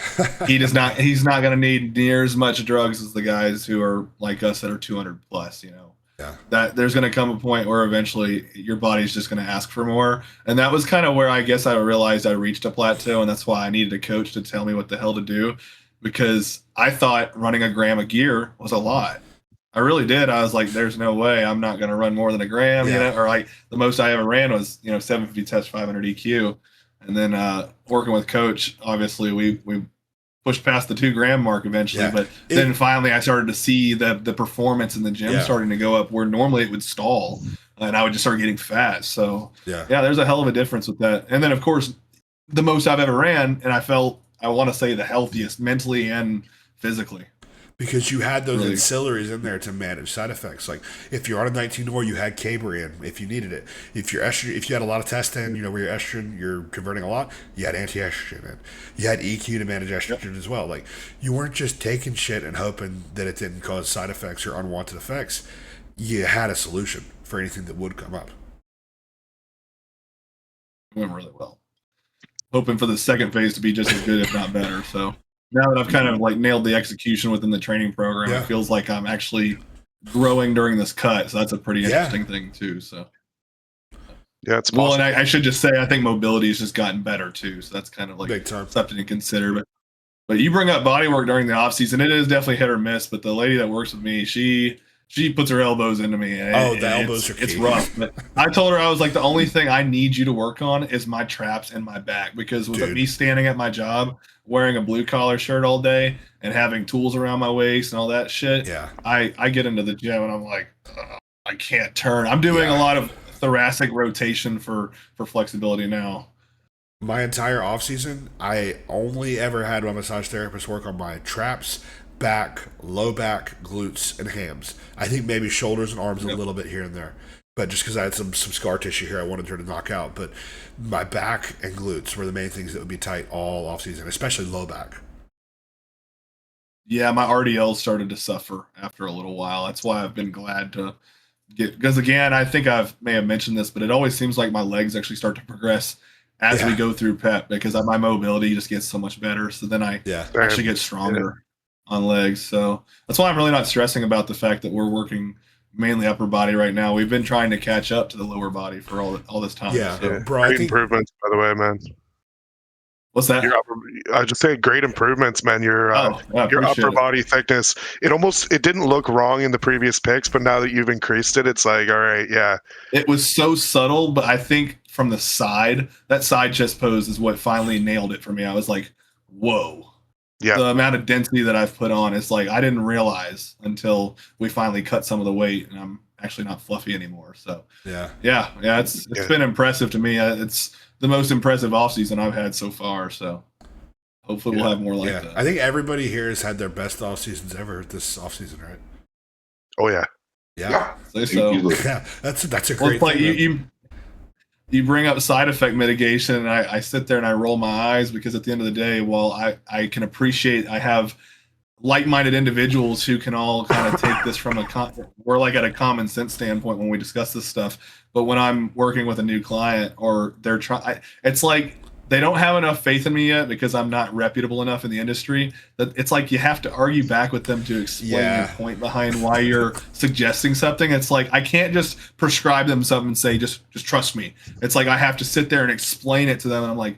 he's not going to need near as much drugs as the guys who are like us that are 200 plus,
Yeah.
That there's going to come a point where eventually your body's just going to ask for more. And that was kind of where I guess I realized I reached a plateau, and that's why I needed a coach to tell me what the hell to do, because I thought running a gram of gear was a lot. I really did. I was like, there's no way I'm not going to run more than a gram, or like the most I ever ran was, 750 test 500 EQ. And then working with coach, obviously we pushed past the 2 gram mark eventually, but then finally I started to see the performance in the gym starting to go up where normally it would stall, and I would just start getting fat. So there's a hell of a difference with that. And then of course, the most I've ever ran, and I felt, I want to say, the healthiest mentally and physically.
because you had those ancillaries in there to manage side effects. Like if you're on a 19-OR, you had Cabrian if you needed it. If your estrogen, if you had a lot of testing, where your estrogen you're converting a lot, you had anti-estrogen in. You had EQ to manage estrogen as well. Like you weren't just taking shit and hoping that it didn't cause side effects or unwanted effects. You had a solution for anything that would come up.
It went really well. Hoping for the second phase to be just as good, if not better. So now that I've kind of like nailed the execution within the training program, it feels like I'm actually growing during this cut. So that's a pretty interesting thing too. So
it's possible.
and I should just say I think mobility has just gotten better too. So that's kind of like something to consider. But you bring up bodywork during the off season. It is definitely hit or miss. But the lady that works with me, she puts her elbows into me.
And the elbows are key.
It's rough. But I told her, I was like, the only thing I need you to work on is my traps and my back. Because with me standing at my job, wearing a blue collar shirt all day and having tools around my waist and all that shit, I get into the gym and I'm like, I can't turn. I'm doing a lot of thoracic rotation for flexibility now.
My entire off season, I only ever had my massage therapist work on my traps, back, low back, glutes, and hams. I think maybe shoulders and arms a little bit here and there. But just because I had some scar tissue here I wanted her to knock out. But my back and glutes were the main things that would be tight all off season, especially low back.
Yeah, my RDL started to suffer after a little while. That's why I've been glad to get, because again, I think may have mentioned this, but it always seems like my legs actually start to progress as we go through PEP, because my mobility just gets so much better. So then I actually get stronger on legs. So that's why I'm really not stressing about the fact that we're working mainly upper body right now. We've been trying to catch up to the lower body for all this time.
Bro,
great improvements, by the way, man.
What's that?
I just say great improvements, man. Your upper body thickness. It didn't look wrong in the previous picks, but now that you've increased it, it's like, all right,
It was so subtle, but I think from the side, that side chest pose is what finally nailed it for me. I was like, whoa. Yeah. The amount of density that I've put on, it's like I didn't realize until we finally cut some of the weight, and I'm actually not fluffy anymore. So it's been impressive to me. It's the most impressive offseason I've had so far. So hopefully we'll have more like that.
I think everybody here has had their best off seasons ever this offseason, right?
Oh yeah.
Yeah. That's a great thing.
You bring up side effect mitigation, and I sit there and I roll my eyes, because at the end of the day, I can appreciate I have like-minded individuals who can all kind of take this from we're like at a common sense standpoint when we discuss this stuff. But when I'm working with a new client, or they're it's like they don't have enough faith in me yet because I'm not reputable enough in the industry. That it's like you have to argue back with them to explain your point behind why you're suggesting something. It's like I can't just prescribe them something and say just trust me. It's like I have to sit there and explain it to them, and I'm like,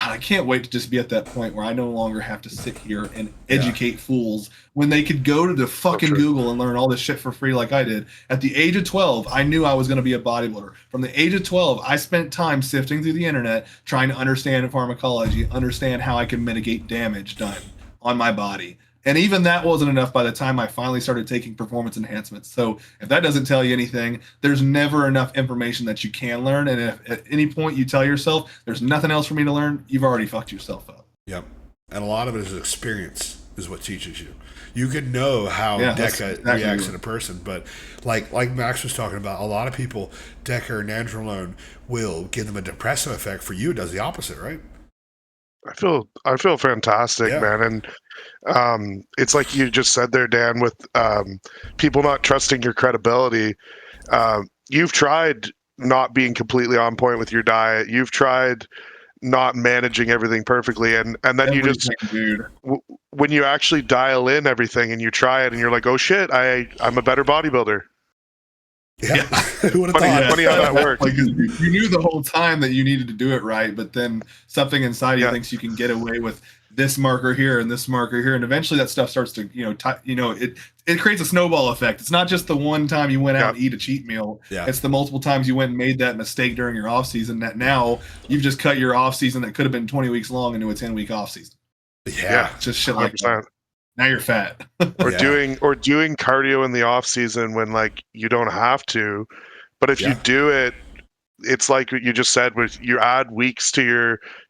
I can't wait to just be at that point where I no longer have to sit here and educate fools when they could go to the fucking Google and learn all this shit for free like I did. At the age of 12, I knew I was going to be a bodybuilder. From the age of 12, I spent time sifting through the internet, trying to understand pharmacology, understand how I can mitigate damage done on my body. And even that wasn't enough by the time I finally started taking performance enhancements. So if that doesn't tell you anything, there's never enough information that you can learn. And if at any point you tell yourself, there's nothing else for me to learn, you've already fucked yourself up.
Yep. And a lot of it is experience is what teaches you. You can know how DECA reacts in a person, but like Max was talking about, a lot of people, DECA or nandrolone will give them a depressive effect. For you, it does the opposite, right?
I feel fantastic, man. And it's like you just said there, Dan, with people not trusting your credibility. You've tried not being completely on point with your diet. You've tried not managing everything perfectly, and then you just when you actually dial in everything and you try it, and you're like, oh shit, I'm a better bodybuilder.
Yeah. Funny
how that works.
Like, you knew the whole time that you needed to do it right, but then something inside you thinks you can get away with this marker here and this marker here, and eventually that stuff starts to it creates a snowball effect. It's not just the one time you went out and eat a cheat meal. It's the multiple times you went and made that mistake during your off season that now you've just cut your off season that could have been 20 weeks long into a 10-week off season. Just shit like that. Now you're fat.
or doing cardio in the off season when like you don't have to, but if you do it it's like you just said, with you add weeks to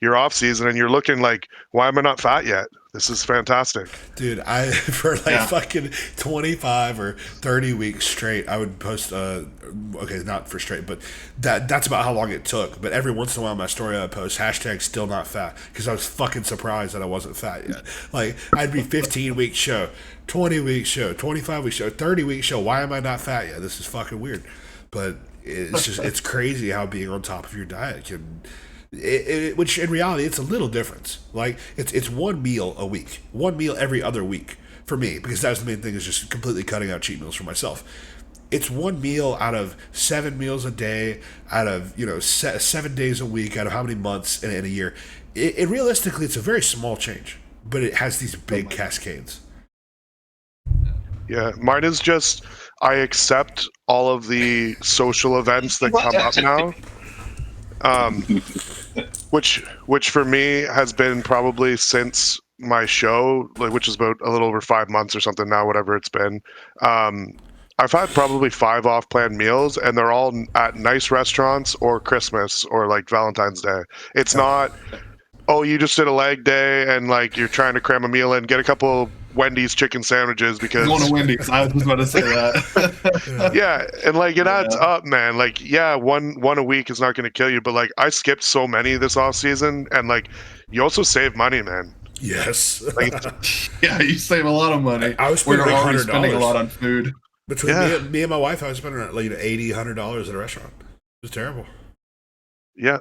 your off season, and you're looking like, why am I not fat yet? This is fantastic,
dude. I for fucking 25 or 30 weeks straight, I would post. Okay, not for straight, but that's about how long it took. But every once in a while, my story I would post hashtag still not fat because I was fucking surprised that I wasn't fat yet. Like I'd be 15 week show, 20 week show, 25 week show, 30 week show. Why am I not fat yet? This is fucking weird. But it's crazy how being on top of your diet can. Which in reality it's a little difference. Like it's one meal a week, one meal every other week for me, because that's the main thing, is just completely cutting out cheat meals for myself. It's one meal out of 7 meals a day, out of 7 days a week, out of how many months in a year. It realistically, it's a very small change, but it has these big cascades.
Yeah, mine is just I accept all of the social events that come up now. Which for me has been probably since my show, like, which is about a little over 5 months or something now, whatever it's been. I've had probably 5 off-planned meals, and they're all at nice restaurants or Christmas or like Valentine's Day. It's not, oh, you just did a leg day and like you're trying to cram a meal in, get a couple Wendy's chicken sandwiches because
going to Wendy's. I was just about to say that.
Yeah, and like it adds up, man. Like, yeah, one a week is not going to kill you, but like I skipped so many this off season, and like you also save money, man.
Yes.
Like,
yeah, you save a lot of money.
I was spending
already spending a lot on food.
Between me and my wife, I was spending like $80-$100 at a restaurant. It was terrible.
Yeah.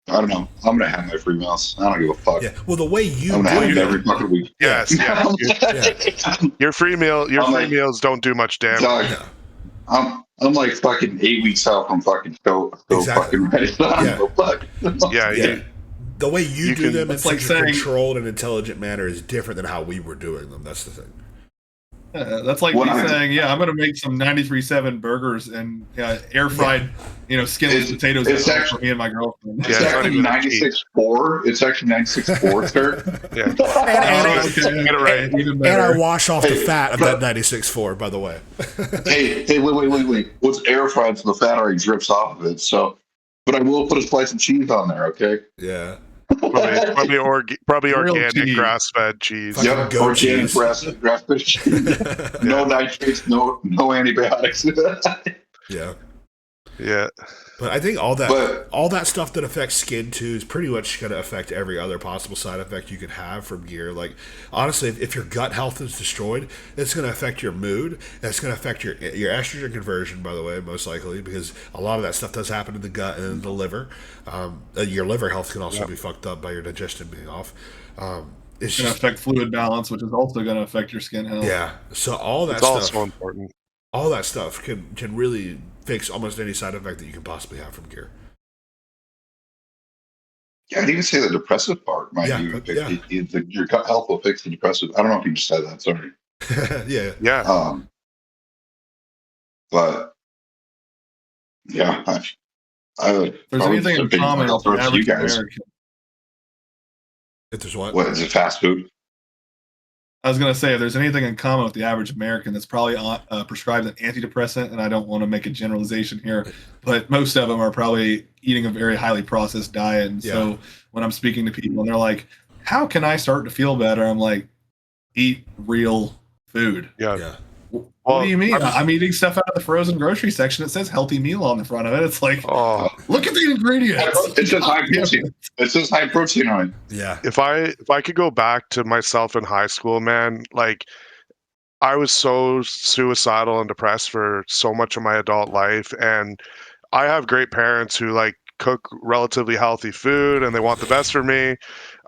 I don't know. I'm gonna have my free meals. I don't give a fuck.
Yeah. Well, the way you
I'm gonna have it every fucking week.
Yes. Yeah. Your free meals don't do much damage.
Dog, I'm like fucking 8 weeks out from fucking go fucking ready.
Yeah.
The way you do them in such a controlled and intelligent manner is different than how we were doing them. That's the thing.
That's like me saying, I'm going to make some 93.7 burgers and air fried, skinless potatoes for me and my girlfriend.
It's actually 96.4. It's actually 96.4, sir.
Yeah.
And I wash off the fat of that 96.4, by the way.
hey, wait. What's air fried, so the fat already drips off of it. So, but I will put a slice of cheese on there, okay?
Yeah.
Probably organic grass-fed cheese.
Yep, organic grass-fed cheese. No nitrates, no antibiotics.
Yeah.
But I think all that stuff that affects skin too is pretty much going to affect every other possible side effect you could have from gear. Like honestly, if your gut health is destroyed, it's going to affect your mood. It's going to affect your estrogen conversion, by the way, most likely, because a lot of that stuff does happen in the gut and in the liver. Your liver health can also be fucked up by your digestion being off.
It's going to affect fluid balance, which is also going to affect your skin health.
Yeah. So all that
stuff also important.
All that stuff can really fix almost any side effect that you can possibly have from gear.
Yeah, I'd even say the depressive part might be your gut health will fix the depressive. I don't know if you just said that. Sorry.
Yeah.
But yeah,
if there's anything in common with the average American.
If there's what?
What is it? Fast food.
I was going to say, if there's anything in common with the average American, that's probably prescribed an antidepressant, and I don't want to make a generalization here, but most of them are probably eating a very highly processed diet. And so when I'm speaking to people and they're like, how can I start to feel better? I'm like, eat real food.
Yeah.
What do you mean? I'm eating stuff out of the frozen grocery section. It says healthy meal on the front of it. It's like, look at the ingredients.
It's just high protein. It's just high protein on it.
Yeah.
If I could go back to myself in high school, man, like I was so suicidal and depressed for so much of my adult life, and I have great parents who like cook relatively healthy food and they want the best for me.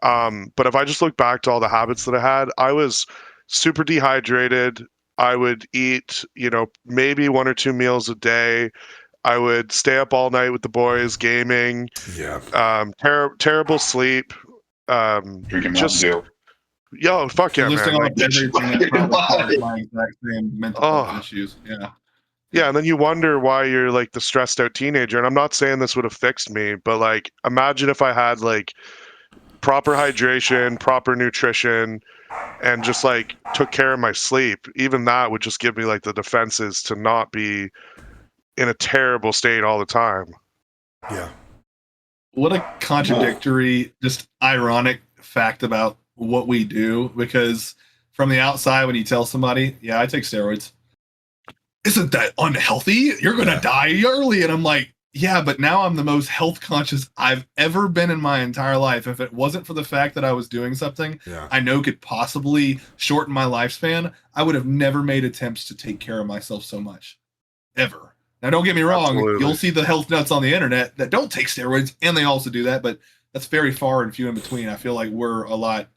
But if I just look back to all the habits that I had, I was super dehydrated. I would eat, maybe 1 or 2 meals a day. I would stay up all night with the boys gaming.
Yeah.
Terrible sleep.
Drinking Mountain Dew.
Yo, fuck yeah, man.
Like, everything that probably my exact same mental health issues. Yeah.
Yeah, and then you wonder why you're like the stressed out teenager. And I'm not saying this would have fixed me, but like imagine if I had like proper hydration, proper nutrition, and just like took care of my sleep. Even that would just give me like the defenses to not be in a terrible state all the time.
Yeah.
What a contradictory, just ironic fact about what we do, because from the outside, when you tell somebody, yeah, I take steroids, isn't that unhealthy? You're going to die early. And I'm like, yeah, but now I'm the most health conscious I've ever been in my entire life. If it wasn't for the fact that I was doing something I know could possibly shorten my lifespan, I would have never made attempts to take care of myself so much, ever. Now, don't get me wrong. Absolutely. You'll see the health nuts on the internet that don't take steroids, and they also do that, but that's very far and few in between. I feel like we're a lot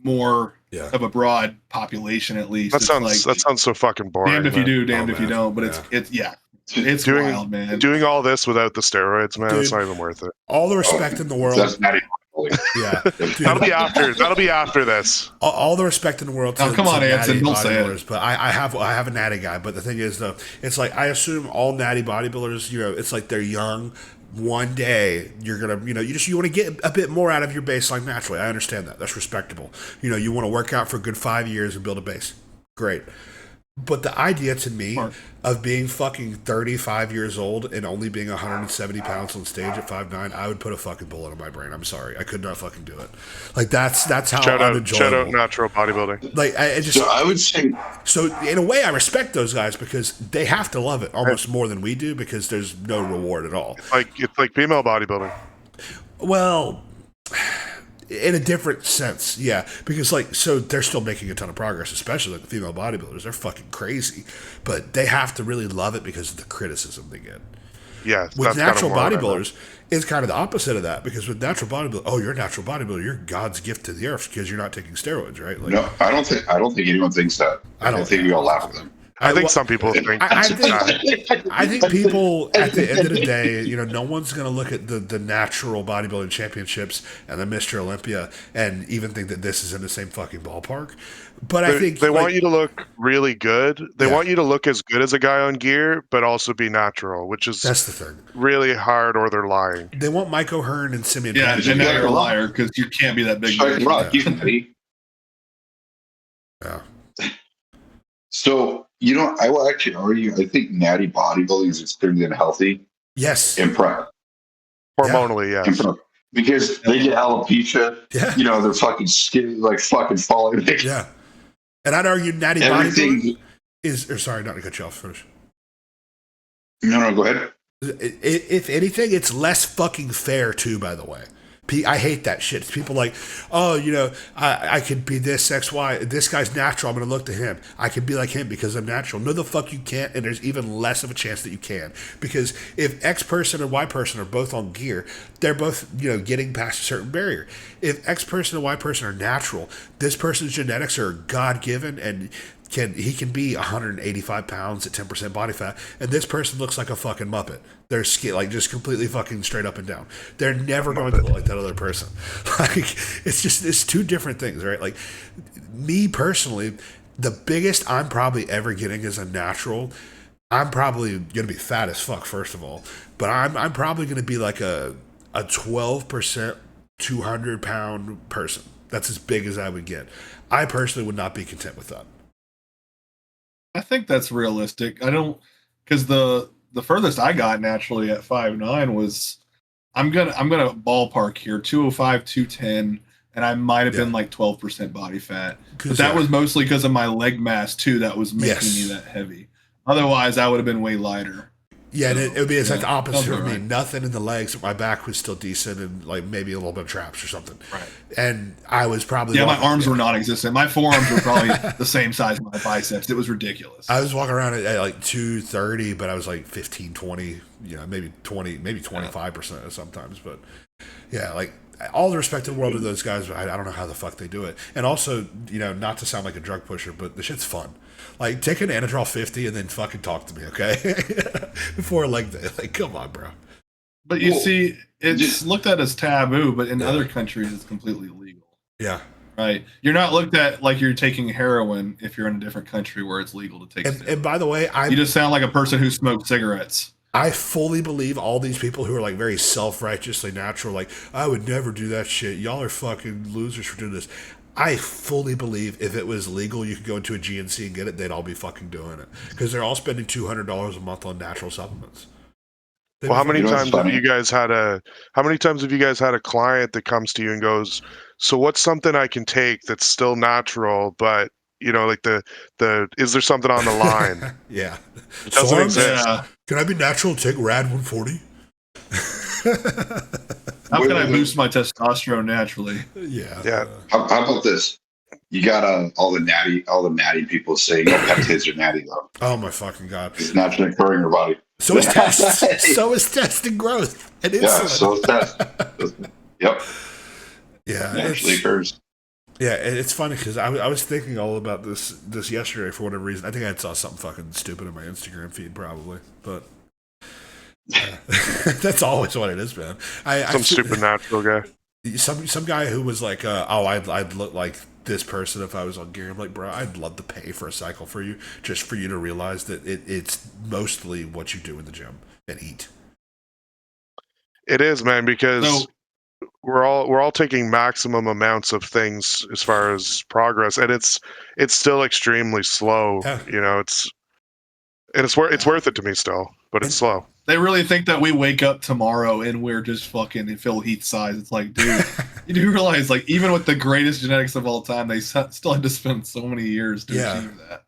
more of a broad population, at least.
That sounds so fucking boring.
Damned if you do, damned if you don't. But it's wild, man.
Doing all this without the steroids, man, it's not even worth it.
All the respect in the world.
That's not even
That'll be after this.
All the respect in the world.
Come on, Anson, don't say it.
But I have a natty guy. But the thing is, though, it's like I assume all natty bodybuilders, it's like they're young. One day you're gonna, you want to get a bit more out of your baseline naturally. I understand that. That's respectable. You want to work out for a good 5 years and build a base. Great. But the idea to me of being fucking 35 years old and only being 170 pounds on stage at 5'9", I would put a fucking bullet in my brain. I'm sorry. I could not fucking do it. Like, that's how unenjoyable.
Shout out natural bodybuilding.
Like,
I would say...
So, in a way, I respect those guys because they have to love it almost more than we do because there's no reward at all.
It's like female bodybuilding.
Well... in a different sense, yeah. Because, so they're still making a ton of progress, especially like the female bodybuilders. They're fucking crazy. But they have to really love it because of the criticism they get.
Yeah.
With natural bodybuilders, it's kind of the opposite of that. Because with natural bodybuilders, you're a natural bodybuilder. You're God's gift to the earth because you're not taking steroids, right?
No, I don't think anyone thinks that. I think we all laugh at them.
I think some people think.
I think people at the end of the day, no one's going to look at the natural bodybuilding championships and the Mr. Olympia and even think that this is in the same fucking ballpark. But I think
they want you to look really good. They want you to look as good as a guy on gear, but also be natural, which is
that's the thing.
Really hard, or they're lying.
They want Mike O'Hearn and Simeon.
Yeah, you're a liar because you can't be that big.
Yeah.
So, I will actually argue, I think natty bodybuilding is extremely unhealthy.
Yes.
In prep.
Hormonally, yes.
Because they get alopecia.
Yeah.
Their fucking skin like fucking falling.
Yeah. And I'd argue natty bodybuilding is... sorry, not to cut you off. Finish.
No, go ahead.
If anything, it's less fucking fair, too, by the way. I hate that shit. It's people like, I could be this X, Y. This guy's natural. I'm going to look to him. I could be like him because I'm natural. No, the fuck you can't. And there's even less of a chance that you can. Because if X person and Y person are both on gear, they're both, getting past a certain barrier. If X person and Y person are natural, this person's genetics are God-given and he can be 185 pounds at 10% body fat, and this person looks like a fucking Muppet. Their skin, just completely fucking straight up and down. They're never going to look like that other person. It's two different things, right? Like, me personally, the biggest I'm probably ever getting as a natural, I'm probably going to be fat as fuck, first of all, but I'm probably going to be like a 12%, 200-pound person. That's as big as I would get. I personally would not be content with that.
I think that's realistic. I don't, because the furthest I got naturally at 5'9" was, I'm gonna ballpark here, 205, 210, and I might have been like 12% body fat. But that was mostly because of my leg mass too. That was making me that heavy. Otherwise, I would have been way lighter.
Yeah, so, and it would be like the opposite for me. Right. Nothing in the legs, but my back was still decent, and like maybe a little bit of traps or something.
Right.
And I was probably
my arms were non-existent. My forearms were probably the same size as my biceps. It was ridiculous.
I was walking around at like 230, but I was like 15, 20, maybe 20, maybe 25% sometimes. But yeah, like all the respect in the world to those guys, but I don't know how the fuck they do it. And also, not to sound like a drug pusher, but the shit's fun. Like, take an Anadrol 50 and then fucking talk to me, okay? Before a leg day. Like, come on, bro.
But you see, it's looked at as taboo, but in other countries, it's completely legal.
Yeah.
Right? You're not looked at like you're taking heroin if you're in a different country where it's legal to take
and by the way,
you just sound like a person who smoked cigarettes.
I fully believe all these people who are like very self-righteously natural, like, I would never do that shit. Y'all are fucking losers for doing this. I fully believe if it was legal, you could go into a GNC and get it, they'd all be fucking doing it. Because they're all spending $200 a month on natural supplements.
Well, how many times have you guys had a client that comes to you and goes, so what's something I can take that's still natural, but like the is there something on the line?
Yeah.
It doesn't exist.
Can I be natural and take Rad 140?
How can I boost my testosterone naturally?
Yeah.
How about this? You got all the natty people saying peptides are natty though.
Oh my fucking god!
It's naturally occurring in your body.
So is test. So is test and growth and insulin.
Yeah. So is test. Yep.
Yeah.
Naturally occurs.
Yeah, it's funny because I was thinking all about this yesterday for whatever reason. I think I saw something fucking stupid in my Instagram feed probably, but. That's always what it is, man.
Some supernatural guy.
Some guy who was like, I'd look like this person if I was on gear. I'm like, bro, I'd love to pay for a cycle for you, just for you to realize that it's mostly what you do in the gym and eat.
It is, man, because we're all taking maximum amounts of things as far as progress, and it's still extremely slow.
Yeah.
It's worth it to me still, but it's slow.
They really think that we wake up tomorrow and we're just fucking Phil Heath size. It's like, dude, you do realize, like, even with the greatest genetics of all time, they still had to spend so many years to achieve that.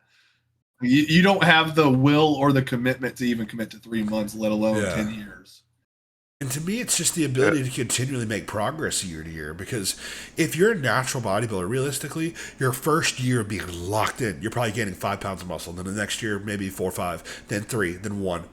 You don't have the will or the commitment to even commit to 3 months, let alone 10 years.
And to me, it's just the ability to continually make progress year to year. Because if you're a natural bodybuilder, realistically, your first year of being locked in, you're probably gaining 5 pounds of muscle. Then the next year, maybe 4 or 5, then 3, then 1.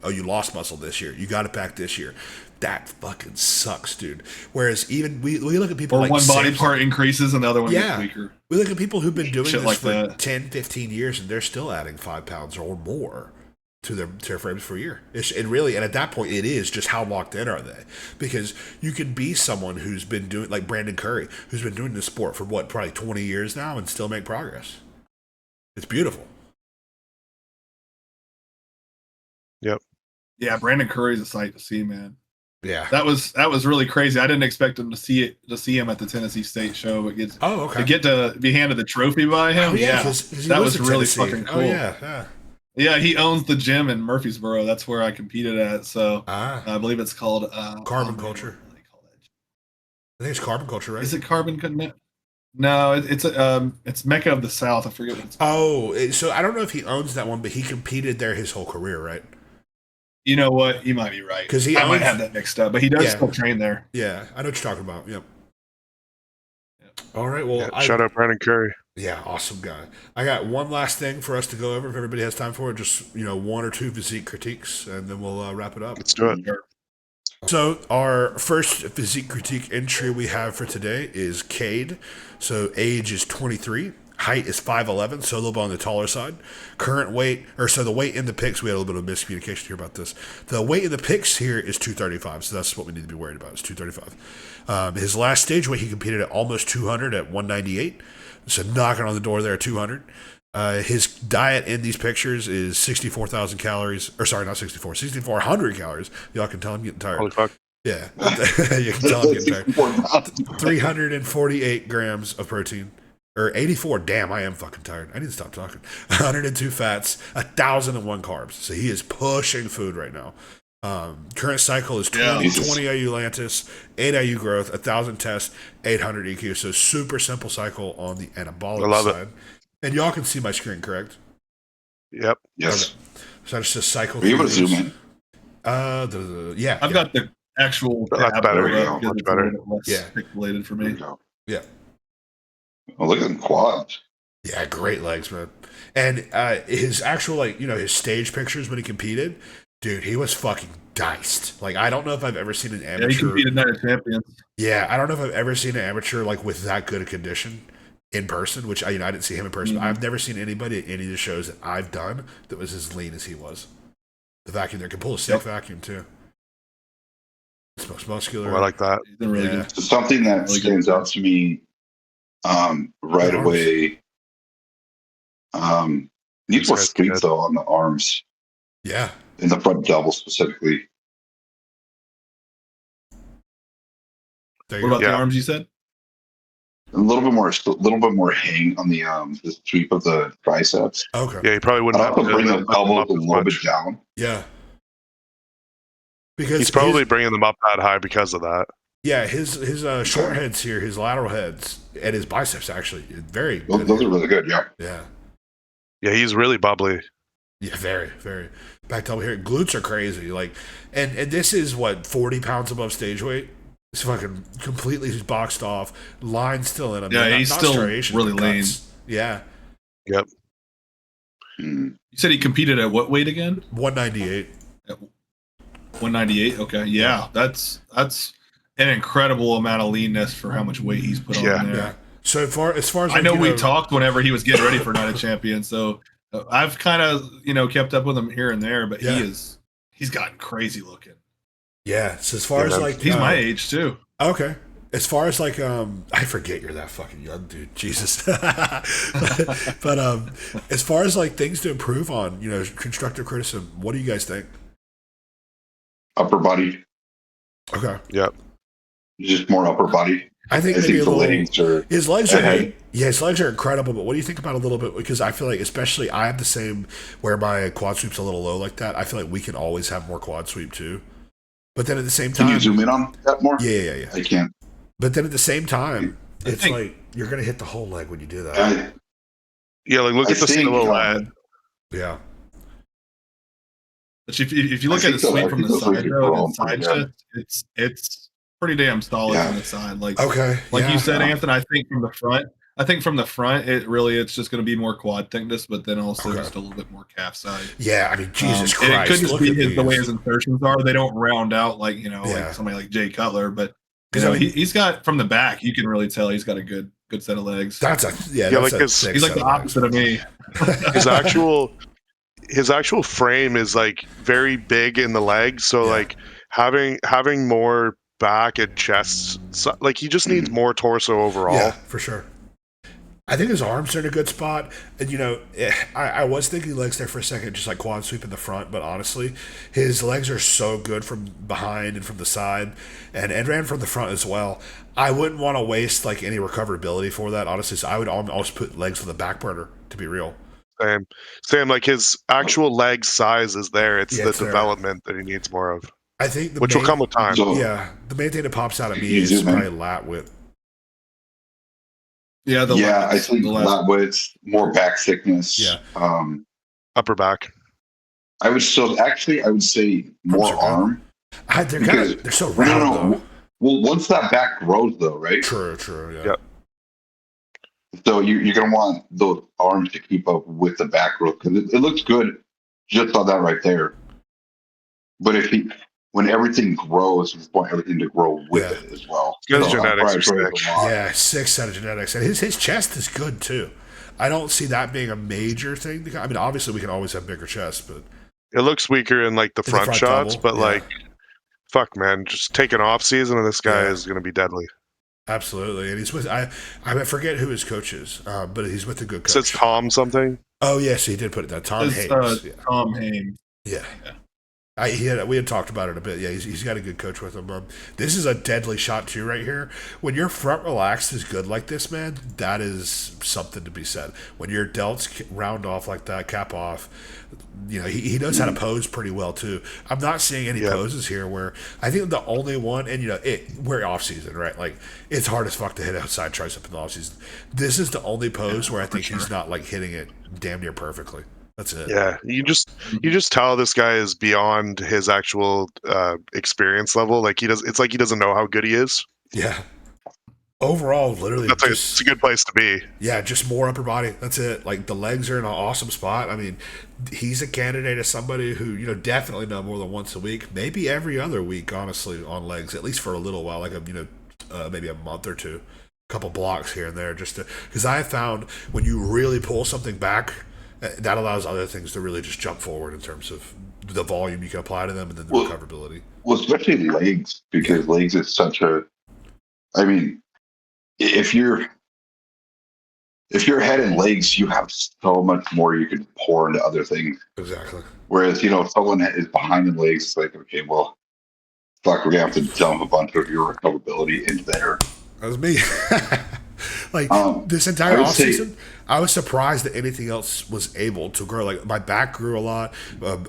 Oh, you lost muscle this year. You got it back this year. That fucking sucks, dude. Whereas even we look at people
or
like
one body part increases and the other one gets weaker.
We look at people who've been doing this
like
for 10, 15 years, and they're still adding 5 pounds or more to their frames for a year. And at that point, it is just how locked in are they? Because you can be someone who's been doing, like Brandon Curry, who's been doing this sport for probably 20 years now and still make progress. It's beautiful.
Yep.
Yeah, Brandon Curry's a sight to see, man.
Yeah.
That was really crazy. I didn't expect him to see him at the Tennessee State show, but to get to be handed the trophy by him. That was really fucking cool.
Oh yeah.
Yeah, he owns the gym in Murfreesboro. That's where I competed at. So I believe it's called
Carbon Culture. I think it's Carbon Culture, right?
Is it Carbon? No, it's Mecca of the South. I forget what it's
called. Oh, so I don't know if he owns that one, but he competed there his whole career, right?
You know what? You might be right.
Because
I might have that mixed up, but he does still train there.
Yeah, I know what you're talking about. Yep. All right. Well,
shout out Brandon Curry.
Yeah, awesome guy. I got one last thing for us to go over if everybody has time for it. Just 1 or 2 physique critiques, and then we'll wrap it up.
Let's do it.
So our first physique critique entry we have for today is Cade. So age is 23. Height is 5'11", so a little bit on the taller side. Current weight, the weight in the pics, we had a little bit of miscommunication here about this. The weight in the pics here is 235, so that's what we need to be worried about, is 235. His last stage weight, he competed at almost 200 at 198, so knocking on the door there at 200. His diet in these pictures is 64,000 calories, or sorry, not 6,400 calories. Y'all can tell I'm getting tired.
Holy fuck.
Yeah, you can tell I'm getting tired. 348 grams of protein. Or 84, damn, I am fucking tired. I need to stop talking. 102 fats, 1,001 carbs. So he is pushing food right now. Current cycle is 20 IU Lantus, 8 IU growth, 1,000 tests, 800 EQ. So super simple cycle on the anabolic side. And y'all can see my screen, correct?
Yep.
Yes.
Okay. So that's just cycle.
Are you able to zoom in?
Yeah.
I've got the actual
That's better.
Much better. Less pixelated for me.
Yeah.
Oh, look at them quads.
Yeah, great legs, man. And his actual, his stage pictures when he competed, dude, he was fucking diced. Like, I don't know if I've ever seen an amateur.
Yeah, he competed Night of Champions.
Yeah, I don't know if I've ever seen an amateur, with that good a condition in person, which, I didn't see him in person. Mm-hmm. But I've never seen anybody at any of the shows that I've done that was as lean as he was. The vacuum there can pull a sick vacuum, too. It's most muscular.
Oh, I like that.
Really good.
So something that stands out to me right away. Needs more speed though on the arms.
Yeah.
In the front double specifically.
What about the arms you said?
A little bit more hang on the sweep of the triceps.
Okay.
Yeah, you probably wouldn't
have to bring the elbows a little bit down.
Yeah. Because
he's probably bringing them up that high because of that.
Yeah, his short heads here, his lateral heads, and his biceps actually very good.
Those are really good. Yeah.
Yeah.
Yeah, he's really bubbly.
Yeah, very, very. Back double here. Glutes are crazy. Like, and this is what 40 pounds above stage weight. It's fucking completely boxed off. Line still in him.
Yeah, he's still really lean.
Yeah.
Yep.
You said he competed at what weight again?
198.
198. Okay. Yeah, that's an incredible amount of leanness for how much weight he's put on there.
Yeah. So as far as
I know, we talked whenever he was getting ready for Night of Champions, so I've kind of kept up with him here and there, but he's gotten crazy looking.
Yeah. So as far as like
he's my age too.
Okay. As far as like I forget you're that fucking young, dude. Jesus. but as far as like things to improve on, constructive criticism, what do you guys think?
Upper body.
Okay.
Yep.
Just more upper body.
I think maybe
the legs are
his legs are his legs are incredible, but what do you think about a little bit, because I feel like, especially I have the same where my quad sweep's a little low like that. I feel like we can always have more quad sweep too. But then at the same time,
can you zoom in on that more?
Yeah.
I can't.
But then at the same time, it's like you're gonna hit the whole leg when you do that.
Like look at the silhouette.
Yeah.
But if you look at the sweep from the side, though, and side shift, it's pretty damn solid on the side. Like you said, Anson, I think from the front, it's just going to be more quad thickness, but then also just a little bit more calf side.
Yeah, I mean, Jesus Christ.
It could just be the way his insertions are. They don't round out like like somebody like Jay Cutler, but he's got, from the back, you can really tell he's got a good set of legs.
He's
like the opposite of me.
His actual frame is like very big in the legs, so like having more back and chest, like he just needs more torso overall.
Yeah, for sure. I think his arms are in a good spot, and I was thinking legs there for a second, just like quad sweep in the front, but honestly, his legs are so good from behind and from the side, and ran from the front as well. I wouldn't want to waste like any recoverability for that, honestly. So I would almost put legs on the back burner, to be real.
Same. Like his actual leg size is there. It's the development that he needs more of.
I think
which will come with time.
The main thing that pops out at me is probably lat width.
Yeah, I think lat width, more back thickness.
Yeah.
Upper back.
I would say more arm.
They're so round.
No. Well, once that back grows, though, right?
True. Yeah.
Yep.
So you're gonna want those arms to keep up with the back growth, because it looks good just on that right there. But when everything grows, you want everything to grow with it as well.
His genetics are sick.
Yeah, 6 set of genetics, and his chest is good too. I don't see that being a major thing. I mean, obviously we can always have bigger chests, but
it looks weaker in like the front shots. Double, but like, fuck, man, just take an off season, and this guy is going to be deadly.
Absolutely, and he's with I forget who his coach is, but he's with a good coach.
It's Tom something.
Oh yes, he did put it down. Tom Hayes.
Tom Hayes.
Yeah. We had talked about it a bit. Yeah, he's got a good coach with him. This is a deadly shot too, right here. When your front relaxed is good like this, man, that is something to be said. When your delts round off like that, cap off, he knows how to pose pretty well too. I'm not seeing any poses here where I think the only one, and we're off season, right? Like it's hard as fuck to hit outside tricep in the off season. This is the only pose where I think he's not like hitting it damn near perfectly. That's it.
Yeah, you just tell this guy is beyond his actual experience level. Like it's like he doesn't know how good he is.
Yeah. Overall, literally,
it's a good place to be.
Yeah, just more upper body. That's it. Like the legs are in an awesome spot. I mean, he's a candidate as somebody who definitely know more than once a week, maybe every other week, honestly, on legs, at least for a little while, like maybe a month or two, a couple blocks here and there, just because I have found when you really pull something back, that allows other things to really just jump forward in terms of the volume you can apply to them and then the recoverability.
Well, especially legs, because legs is such a. I mean, if you're head and legs, you have so much more you can pour into other things.
Exactly.
Whereas if someone is behind the legs, it's like, okay, well, fuck, we're gonna have to dump a bunch of your recoverability into there.
That was me. Like this entire off season, I was surprised that anything else was able to grow. Like my back grew a lot,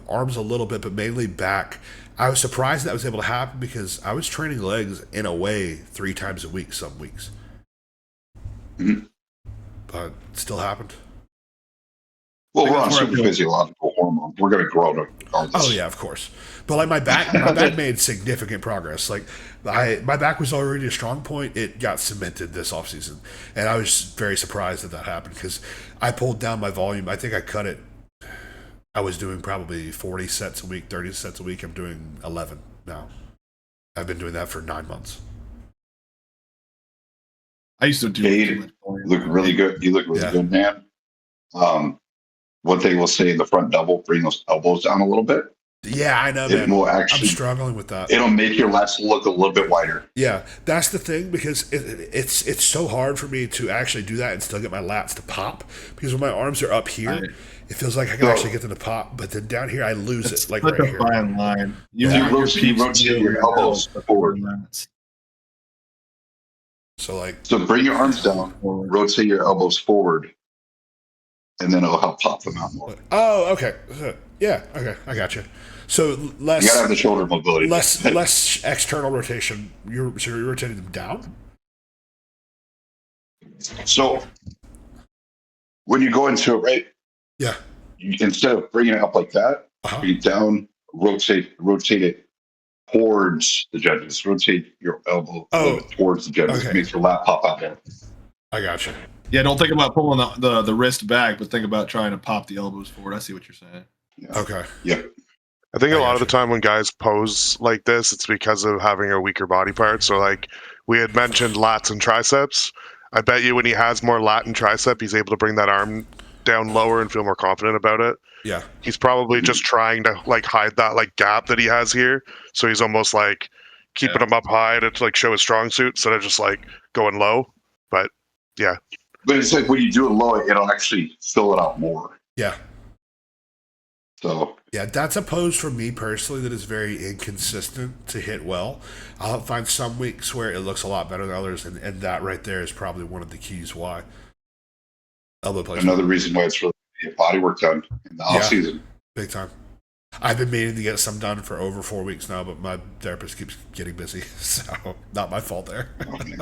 arms a little bit, but mainly back. I was surprised that was able to happen because I was training legs in a way 3 times a week some weeks.
Mm-hmm.
But it still happened.
Well, we're on super physiological hormones. We're going to grow to.
Oh yeah, of course. But like my back made significant progress. Like my back was already a strong point. It got cemented this offseason. And I was very surprised that happened because I pulled down my volume. I think I cut it. I was doing probably 40 sets a week, 30 sets a week. I'm doing 11 now. I've been doing that for 9 months.
I used to do
you look really good. You look really good, man. One thing we'll say in the front double, bring those elbows down a little bit.
Yeah, I know, man. I'm struggling with that.
It'll make your lats look a little bit wider.
Yeah, that's the thing because it's so hard for me to actually do that and still get my lats to pop because when my arms are up here, it feels like I can actually get them to pop, but then down here I lose it. Like right here.
Fine line.
You rotate your elbows forward. So bring your arms down, rotate your elbows forward, and then it'll help pop them out more.
Oh, okay. Yeah, okay, I got you. So less.
You gotta have the shoulder mobility.
Less external rotation. You're rotating them down.
So when you go into it, right?
Yeah.
Instead of bringing it up like that, bring it down, rotate it towards the judges. Rotate your elbow towards the judges. Okay. It makes your lat pop out there.
I got you.
Yeah, don't think about pulling the wrist back, but think about trying to pop the elbows forward. I see what you're saying.
Yeah.
Okay.
Yep.
I think a lot of the time when guys pose like this, it's because of having a weaker body part. So like we had mentioned lats and triceps. I bet you when he has more lat and tricep, he's able to bring that arm down lower and feel more confident about it.
Yeah.
He's probably just trying to like hide that like gap that he has here. So he's almost like keeping him up high to like show his strong suit instead of just like going low. But yeah.
But it's like when you do it low, it'll actually fill it out more.
Yeah.
So
yeah, that's a pose for me personally that is very inconsistent to hit well. I'll find some weeks where it looks a lot better than others, and that right there is probably one of the keys why. Elbow placement.
Another reason why it's really get body work done in the off season.
Big time. I've been meaning to get some done for over 4 weeks now, but my therapist keeps getting busy, so not my fault there.
Okay.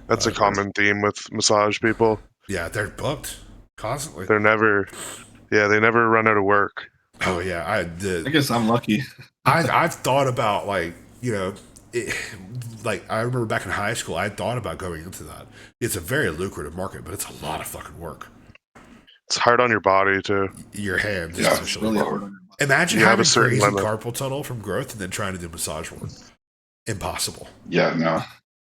That's a common theme with massage people.
Yeah, they're booked constantly.
They never run out of work.
Oh yeah, I
guess I'm lucky.
I've thought about like like I remember back in high school, I thought about going into that. It's a very lucrative market, but it's a lot of fucking work.
It's hard on your body too.
Your hands,
it's really hard.
Imagine having a crazy carpal tunnel from growth and then trying to do massage work. Impossible.
Yeah, no.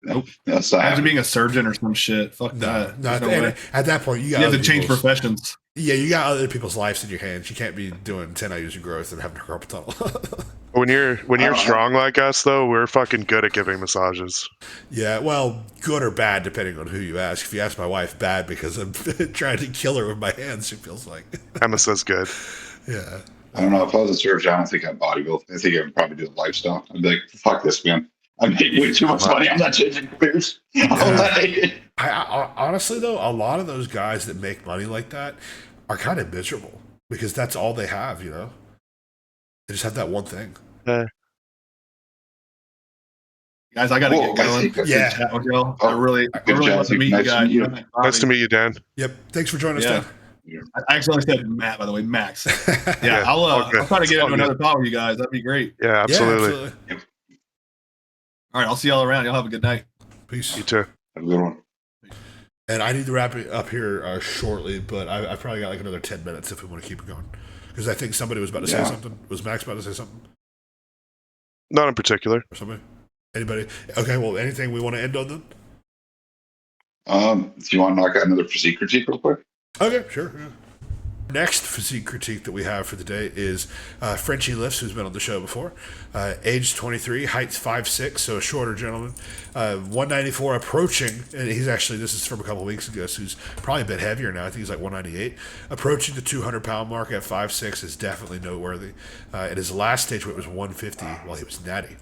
Nope. Imagine being a surgeon or some shit. Fuck that.
No, at that point, you
have to change professions.
Yeah, you got other people's lives in your hands. You can't be doing 10 hours of growth and having a carpal tunnel.
When you're strong like us, though, we're fucking good at giving massages.
Yeah, well, good or bad, depending on who you ask. If you ask my wife, bad because I'm trying to kill her with my hands, she feels like.
Emma says good.
Yeah.
I don't know. If I was a surgeon, I don't think I'd bodybuild. I think I'd probably do the lifestyle. I'd be like, fuck this, man. I'm making way too much money. I'm not changing careers.
I honestly, though, a lot of those guys that make money like that are kind of miserable because that's all they have, you know? They just have that one thing.
Guys, I got to get going.
Yeah.
I really want to meet you guys.
Nice to meet you, Dan.
Yep. Thanks for joining us, Dan.
I actually said Matt, by the way, Max. Yeah, I'll try to get into another talk with you guys. That'd be great.
Yeah, absolutely.
All right, I'll see y'all around. Y'all have a good night.
Peace.
You too.
Have a good one.
And I need to wrap it up here shortly, but I've probably got like another 10 minutes if we want to keep it going. Because I think somebody was about to say something. Was Max about to say something?
Not in particular.
Or somebody? Anybody? Okay, well, anything we want to end on then?
Do you want to knock out another physique critique real quick?
Okay, sure. Yeah. Next physique critique that we have for the day is Frenchie Lifts, who's been on the show before. Age 23, height's 5'6", so a shorter gentleman. 194 approaching, and he's actually, this is from a couple of weeks ago, so he's probably a bit heavier now. I think he's like 198. Approaching the 200-pound mark at 5'6" is definitely noteworthy. And his last stage weight was 150 while he was natty.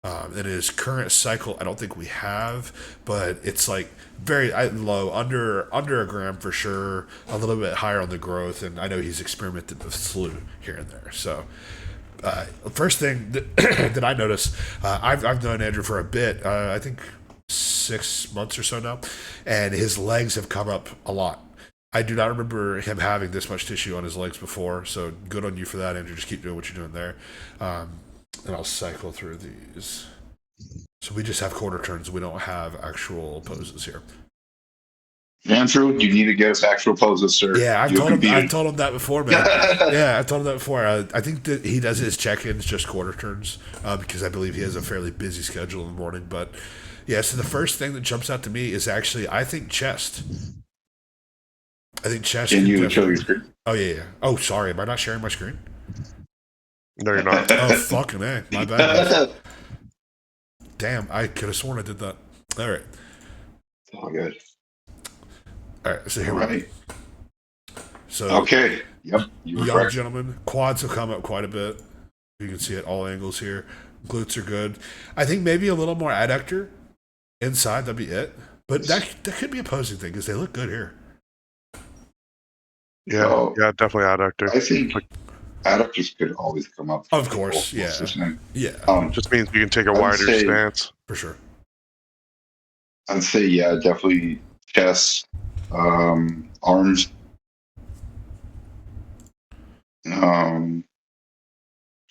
In his current cycle, I don't think we have, but it's like very low, under a gram for sure, a little bit higher on the growth, and I know he's experimented with SLU here and there. So, first thing that I noticed, I've known Andrew for a bit, I think 6 months or so now, and his legs have come up a lot. I do not remember him having this much tissue on his legs before, so good on you for that, Andrew. Just keep doing what you're doing there. And I'll cycle through these. So we just have quarter turns. We don't have actual poses here.
Andrew, you need to get us actual poses, sir.
Yeah, I've told him that before, man. Yeah, I told him that before. I think that he does his check-ins just quarter turns because I believe he has a fairly busy schedule in the morning. But yeah, so the first thing that jumps out to me is actually, I think chest.
Can you show your screen?
Oh, yeah. Oh, sorry. Am I not sharing my screen?
No, you're not.
Oh, fucking A. My bad. Damn, I could have sworn I did that. All right.
Oh, good.
All right, so here we go. So,
okay. Yep.
Young gentlemen, quads have come up quite a bit. You can see at all angles here. Glutes are good. I think maybe a little more adductor inside, that'd be it. But that could be a posing thing because they look good here.
Yeah, definitely adductor.
I think adductors could always come up.
Of course, yeah.
Just means you can take a wider stance.
For sure.
I'd say, yeah, definitely chest, arms.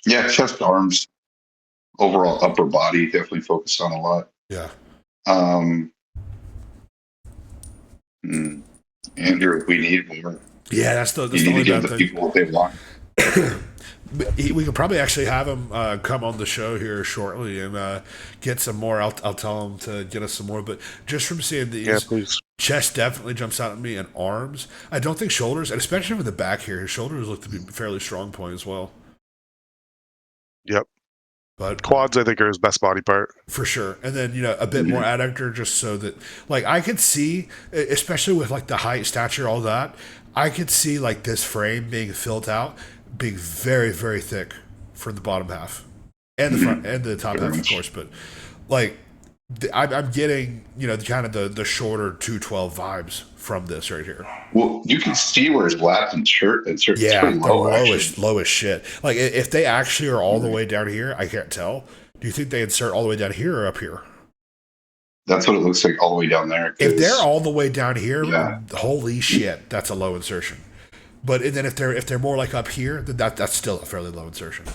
Chest, arms, overall upper body, definitely focus on a lot.
Yeah.
And here, if we need more.
Yeah, that's the
you need
only
to give
bad
the
thing.
people what they want.
We could probably actually have him come on the show here shortly and get some more. I'll tell him to get us some more. But just from seeing these, chest definitely jumps out at me, and arms. I don't think shoulders, and especially with the back here, his shoulders look to be fairly strong point as well.
Yep.
But
quads, I think, are his best body part.
For sure. And then, a bit more adductor just so that, like, I could see, especially with, like, the height, stature, all that, I could see, like, this frame being filled out, being very, very thick for the bottom half. And the front, and the top half, of course. But, like, I'm getting, kind of the shorter 212 vibes from this right here.
Well, you can see where his lats and shirt
yeah, pretty low, lowest shit. Like, if they actually are all the way down here, I can't tell. Do you think they insert all the way down here or up here?
That's what it looks like all the way down there.
If they're all the way down here, holy shit, that's a low insertion. But then if they're more like up here, then that's still a fairly low insertion.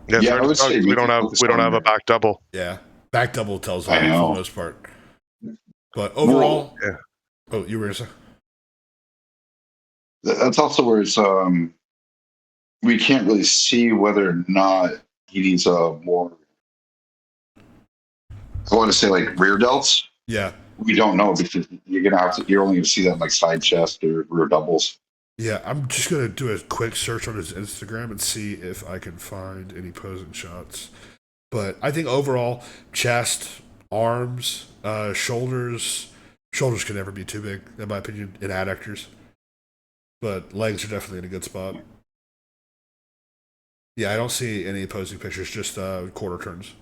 Yeah, I would say we don't have a back double.
Yeah, back double tells on for the most part. But overall, Oh, you were gonna say?
That's also where it's we can't really see whether or not he needs a more. I want to say like rear delts.
Yeah.
We don't know because you're only gonna see that in like side chest or rear doubles.
Yeah, I'm just going to do a quick search on his Instagram and see if I can find any posing shots. But I think overall, chest, arms, shoulders can never be too big, in my opinion, in adductors. But legs are definitely in a good spot. Yeah, I don't see any posing pictures, just quarter turns.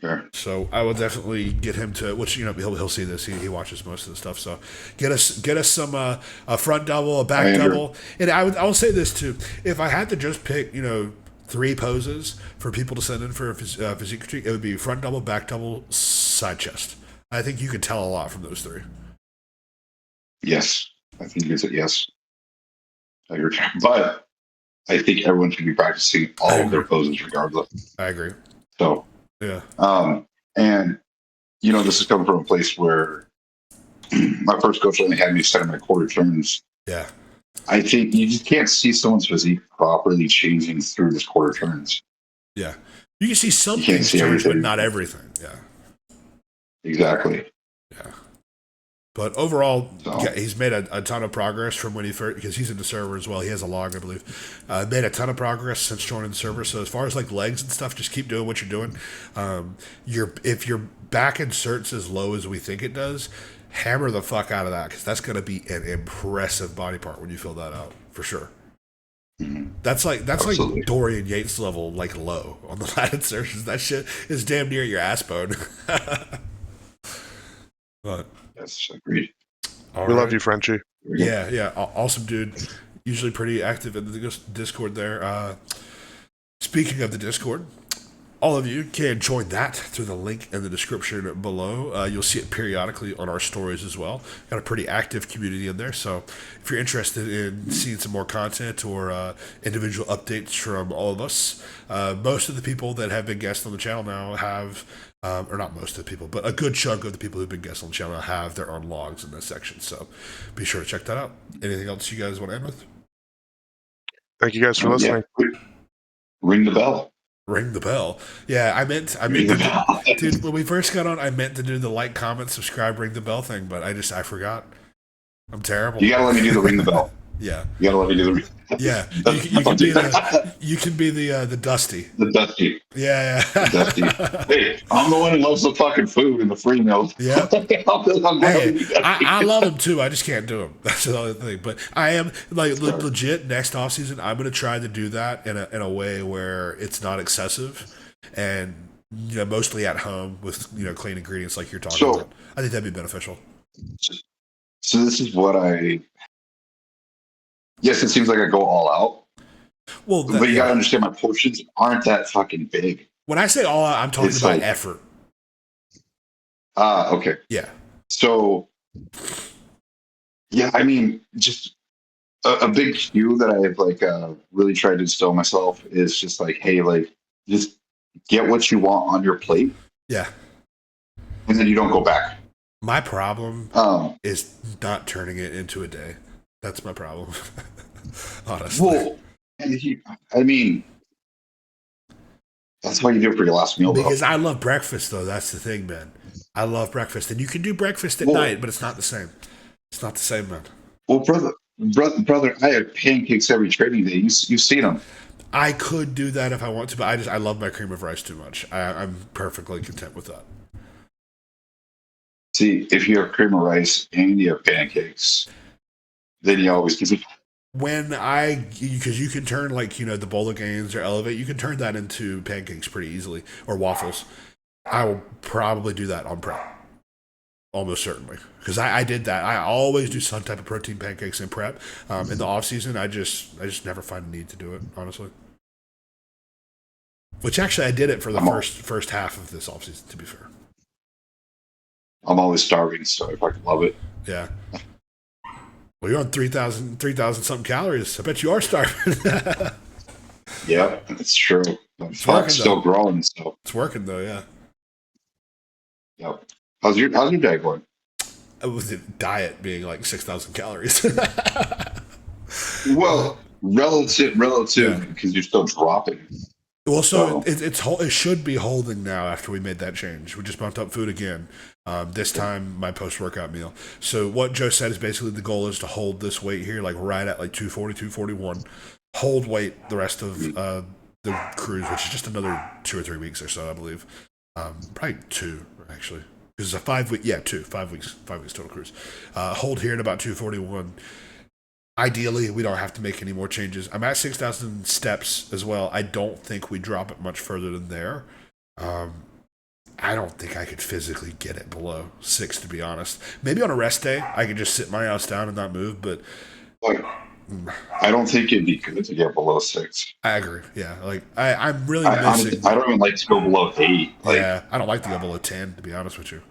Okay.
So I will definitely get him to, which he'll see this. He watches most of the stuff. So get us some a front double, a back double, and I will say this too. If I had to just pick 3 poses for people to send in for a physique critique, it would be front double, back double, side chest. I think you could tell a lot from those 3.
Yes, I think it's a yes. I agree, but I think everyone should be practicing all of their poses regardless.
I agree.
So.
Yeah.
And this is coming from a place where my first coach only had me set my quarter turns.
Yeah.
I think you just can't see someone's physique properly changing through his quarter turns.
Yeah. You can see some things change, but not everything. Yeah.
Exactly.
Yeah. But overall, he's made a ton of progress from when he first, because he's in the server as well. He has a log, I believe. Made a ton of progress since joining the server. So as far as like legs and stuff, just keep doing what you're doing. If your back inserts as low as we think it does, hammer the fuck out of that, because that's going to be an impressive body part when you fill that out, for sure. That's
Absolutely.
like Dorian Yates level, like low on the lat insertions. That shit is damn near your ass bone. But
Yes, agreed.
We love you, Frenchie.
Yeah, awesome dude. Usually pretty active in the Discord there. Speaking of the Discord, all of you can join that through the link in the description below. You'll see it periodically on our stories as well. Got a pretty active community in there, so if you're interested in seeing some more content or individual updates from all of us, most of the people that have been guests on the channel now have, or not most of the people, but a good chunk of the people who've been guests on the channel have their own logs in this section. So be sure to check that out. Anything else you guys want to end with?
Thank you guys for listening.
Yeah. Ring the bell.
Ring the bell. Yeah, I meant to, dude, when we first got on, I meant to do the like, comment, subscribe, ring the bell thing, but I forgot. I'm terrible.
You gotta let me do the ring the bell.
Yeah.
You gotta let me do the ring.
Yeah. You can be the Dusty.
The Dusty.
Yeah.
The Dusty. Hey, I'm the one who loves the fucking food and the free meals.
Yeah. Hey, I love them too. I just can't do them. That's the other thing. But I am like legit next off season. I'm gonna try to do that in a way where it's not excessive and mostly at home with clean ingredients like you're talking about. I think that'd be beneficial.
So this is what Yes, it seems like I go all out. Well, but you gotta understand, my portions aren't that fucking big.
When I say all out, I'm talking about effort.
Okay.
Yeah.
So, yeah, I mean, just a big cue that I've really tried to instill myself is just like, hey, just get what you want on your plate.
Yeah.
And then you don't go back.
My problem is not turning it into a day. That's my problem. Honestly.
Well, I mean, that's what you do for your last meal.
Because I love breakfast, though. That's the thing, man. I love breakfast. And you can do breakfast at night, but it's not the same. It's not the same, man.
Well, brother, I have pancakes every training day. You've seen them.
I could do that if I want to, but I love my cream of rice too much. I'm perfectly content with that.
See, if you have cream of rice and you have pancakes, then you always get it.
Because you can turn the bowl of gains or elevate, you can turn that into pancakes pretty easily, or waffles. I will probably do that on prep. Almost certainly. Because I did that. I always do some type of protein pancakes in prep. In the off season, I just never find a need to do it, honestly. Which actually I did it for the first half of this off season, to be fair.
I'm always starving, so I fucking love it.
Yeah. Well, you're on 3,000 something calories. I bet you are starving.
Yeah, it's true. It's still growing, so
it's working though. Yeah.
Yep. How's your diet going?
With the diet being like 6,000 calories.
Well, relative, because you're still dropping.
Well, so it should be holding now after we made that change. We just bumped up food again. This time, my post-workout meal. So what Joe said is basically the goal is to hold this weight here, right at 240, 241. Hold weight the rest of the cruise, which is just another 2 or 3 weeks or so, I believe. Probably 2, actually. Because it's a 5 week, 5 weeks total cruise. Hold here at about 241. Ideally, we don't have to make any more changes. I'm at 6,000 steps as well. I don't think we drop it much further than there. I don't think I could physically get it below 6, to be honest. Maybe on a rest day, I could just sit my ass down and not move, but...
I don't think it'd be good to get below 6.
I agree, yeah. I'm really missing...
I don't even like to go below 8.
Yeah, I don't like to go below 10, to be honest with you.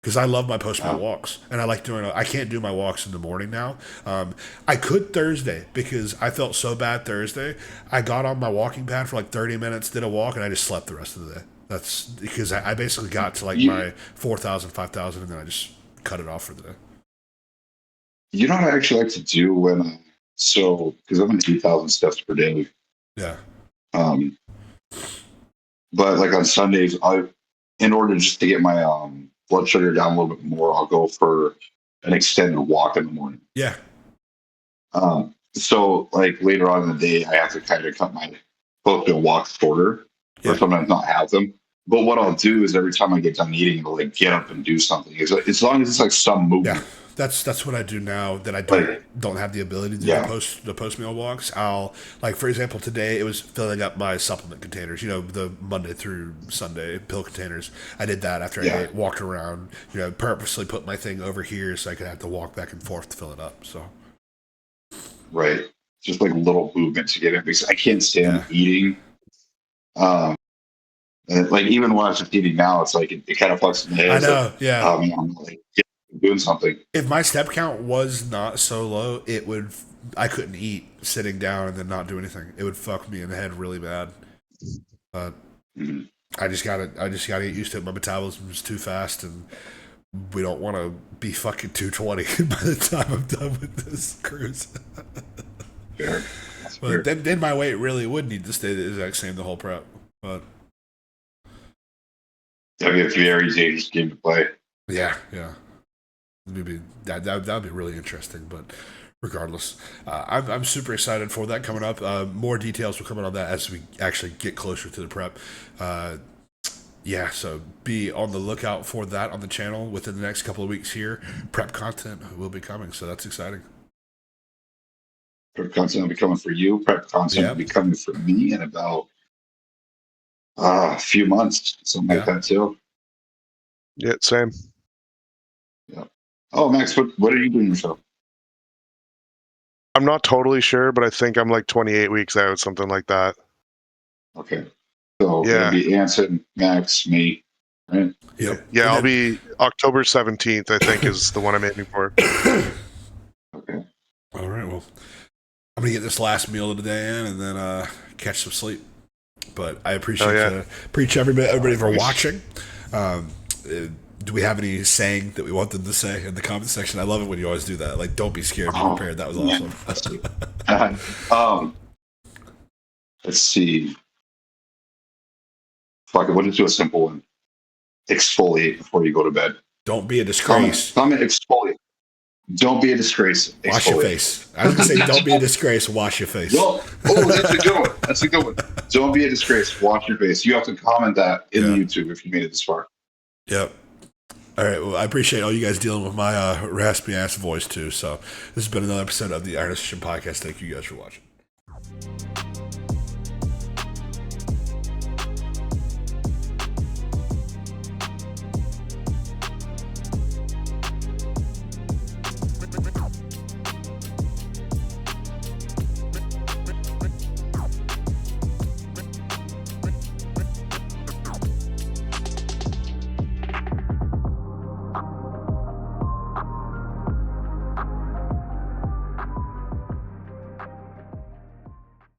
Because I love my post-meal walks, and I like doing. I can't do my walks in the morning now. I could Thursday because I felt so bad Thursday. I got on my walking pad for 30 minutes, did a walk, and I just slept the rest of the day. That's because I basically got to my 4,000, 5,000, and then I just cut it off for the day.
You know what I actually like to do when because I'm at 8,000 steps per day.
Yeah.
But on Sundays, in order just to get my blood sugar down a little bit more, I'll go for an extended walk in the morning.
Yeah.
So later on in the day, I have to kind of cut my post-meal walks shorter, or sometimes not have them. But what I'll do is every time I get done eating, I'll get up and do something. As long as it's some movement.
That's what I do now that I don't have the ability to do the post meal walks. I'll, like, for example, today it was filling up my supplement containers, the Monday through Sunday pill containers. I did that after I walked around, purposely put my thing over here so I could have to walk back and forth to fill it up. So
right, just like little movements to get it, because I can't stand eating. And like even when I was just eating now, it's like it kind of fucks in the head.
I know,
I'm like doing something.
If my step count was not so low, I couldn't eat sitting down and then not do anything. It would fuck me in the head really bad. But I just gotta get used to it. My metabolism is too fast, and we don't want to be fucking 220 by the time I'm done with this cruise.
Fair.
But then my weight really would need to stay the exact same the whole prep. But
that'd be a very dangerous game to play.
Yeah. Maybe that'd be really interesting. But regardless, I'm super excited for that coming up. More details will come out on that as we actually get closer to the prep. So be on the lookout for that on the channel within the next couple of weeks here. Prep content will be coming, so that's exciting.
Prep content will be coming for you. Prep content will be coming for me in about a few months, something like that too.
Yeah, same.
Yeah. Oh, Max, what are you doing yourself?
I'm not totally sure, but I think I'm like 28 weeks out, something like that.
Okay. So it'll be Anson, Max, me, right?
Yep.
Yeah, I'll be October 17th, I think, is the one I'm aiming for.
Okay.
All right, well, I'm going to get this last meal of the day in and then catch some sleep. But I appreciate everybody for watching. Do we have any saying that we want them to say in the comment section? I love it when you always do that. Like, don't be scared, be prepared. That was
awesome. Let's see. Fuck it, we'll just do a simple one. Exfoliate before you go to bed.
Don't be a disgrace.
Comment exfoliate. Don't be a disgrace.
Wash your face. I was going to say, don't be a disgrace. Wash your face.
That's a good one. That's a good one. Don't be a disgrace. Wash your face. You have to comment that in YouTube if you made it this far.
Yep. All right. Well, I appreciate all you guys dealing with my raspy ass voice too. So this has been another episode of the Iron Podcast. Thank you guys for watching.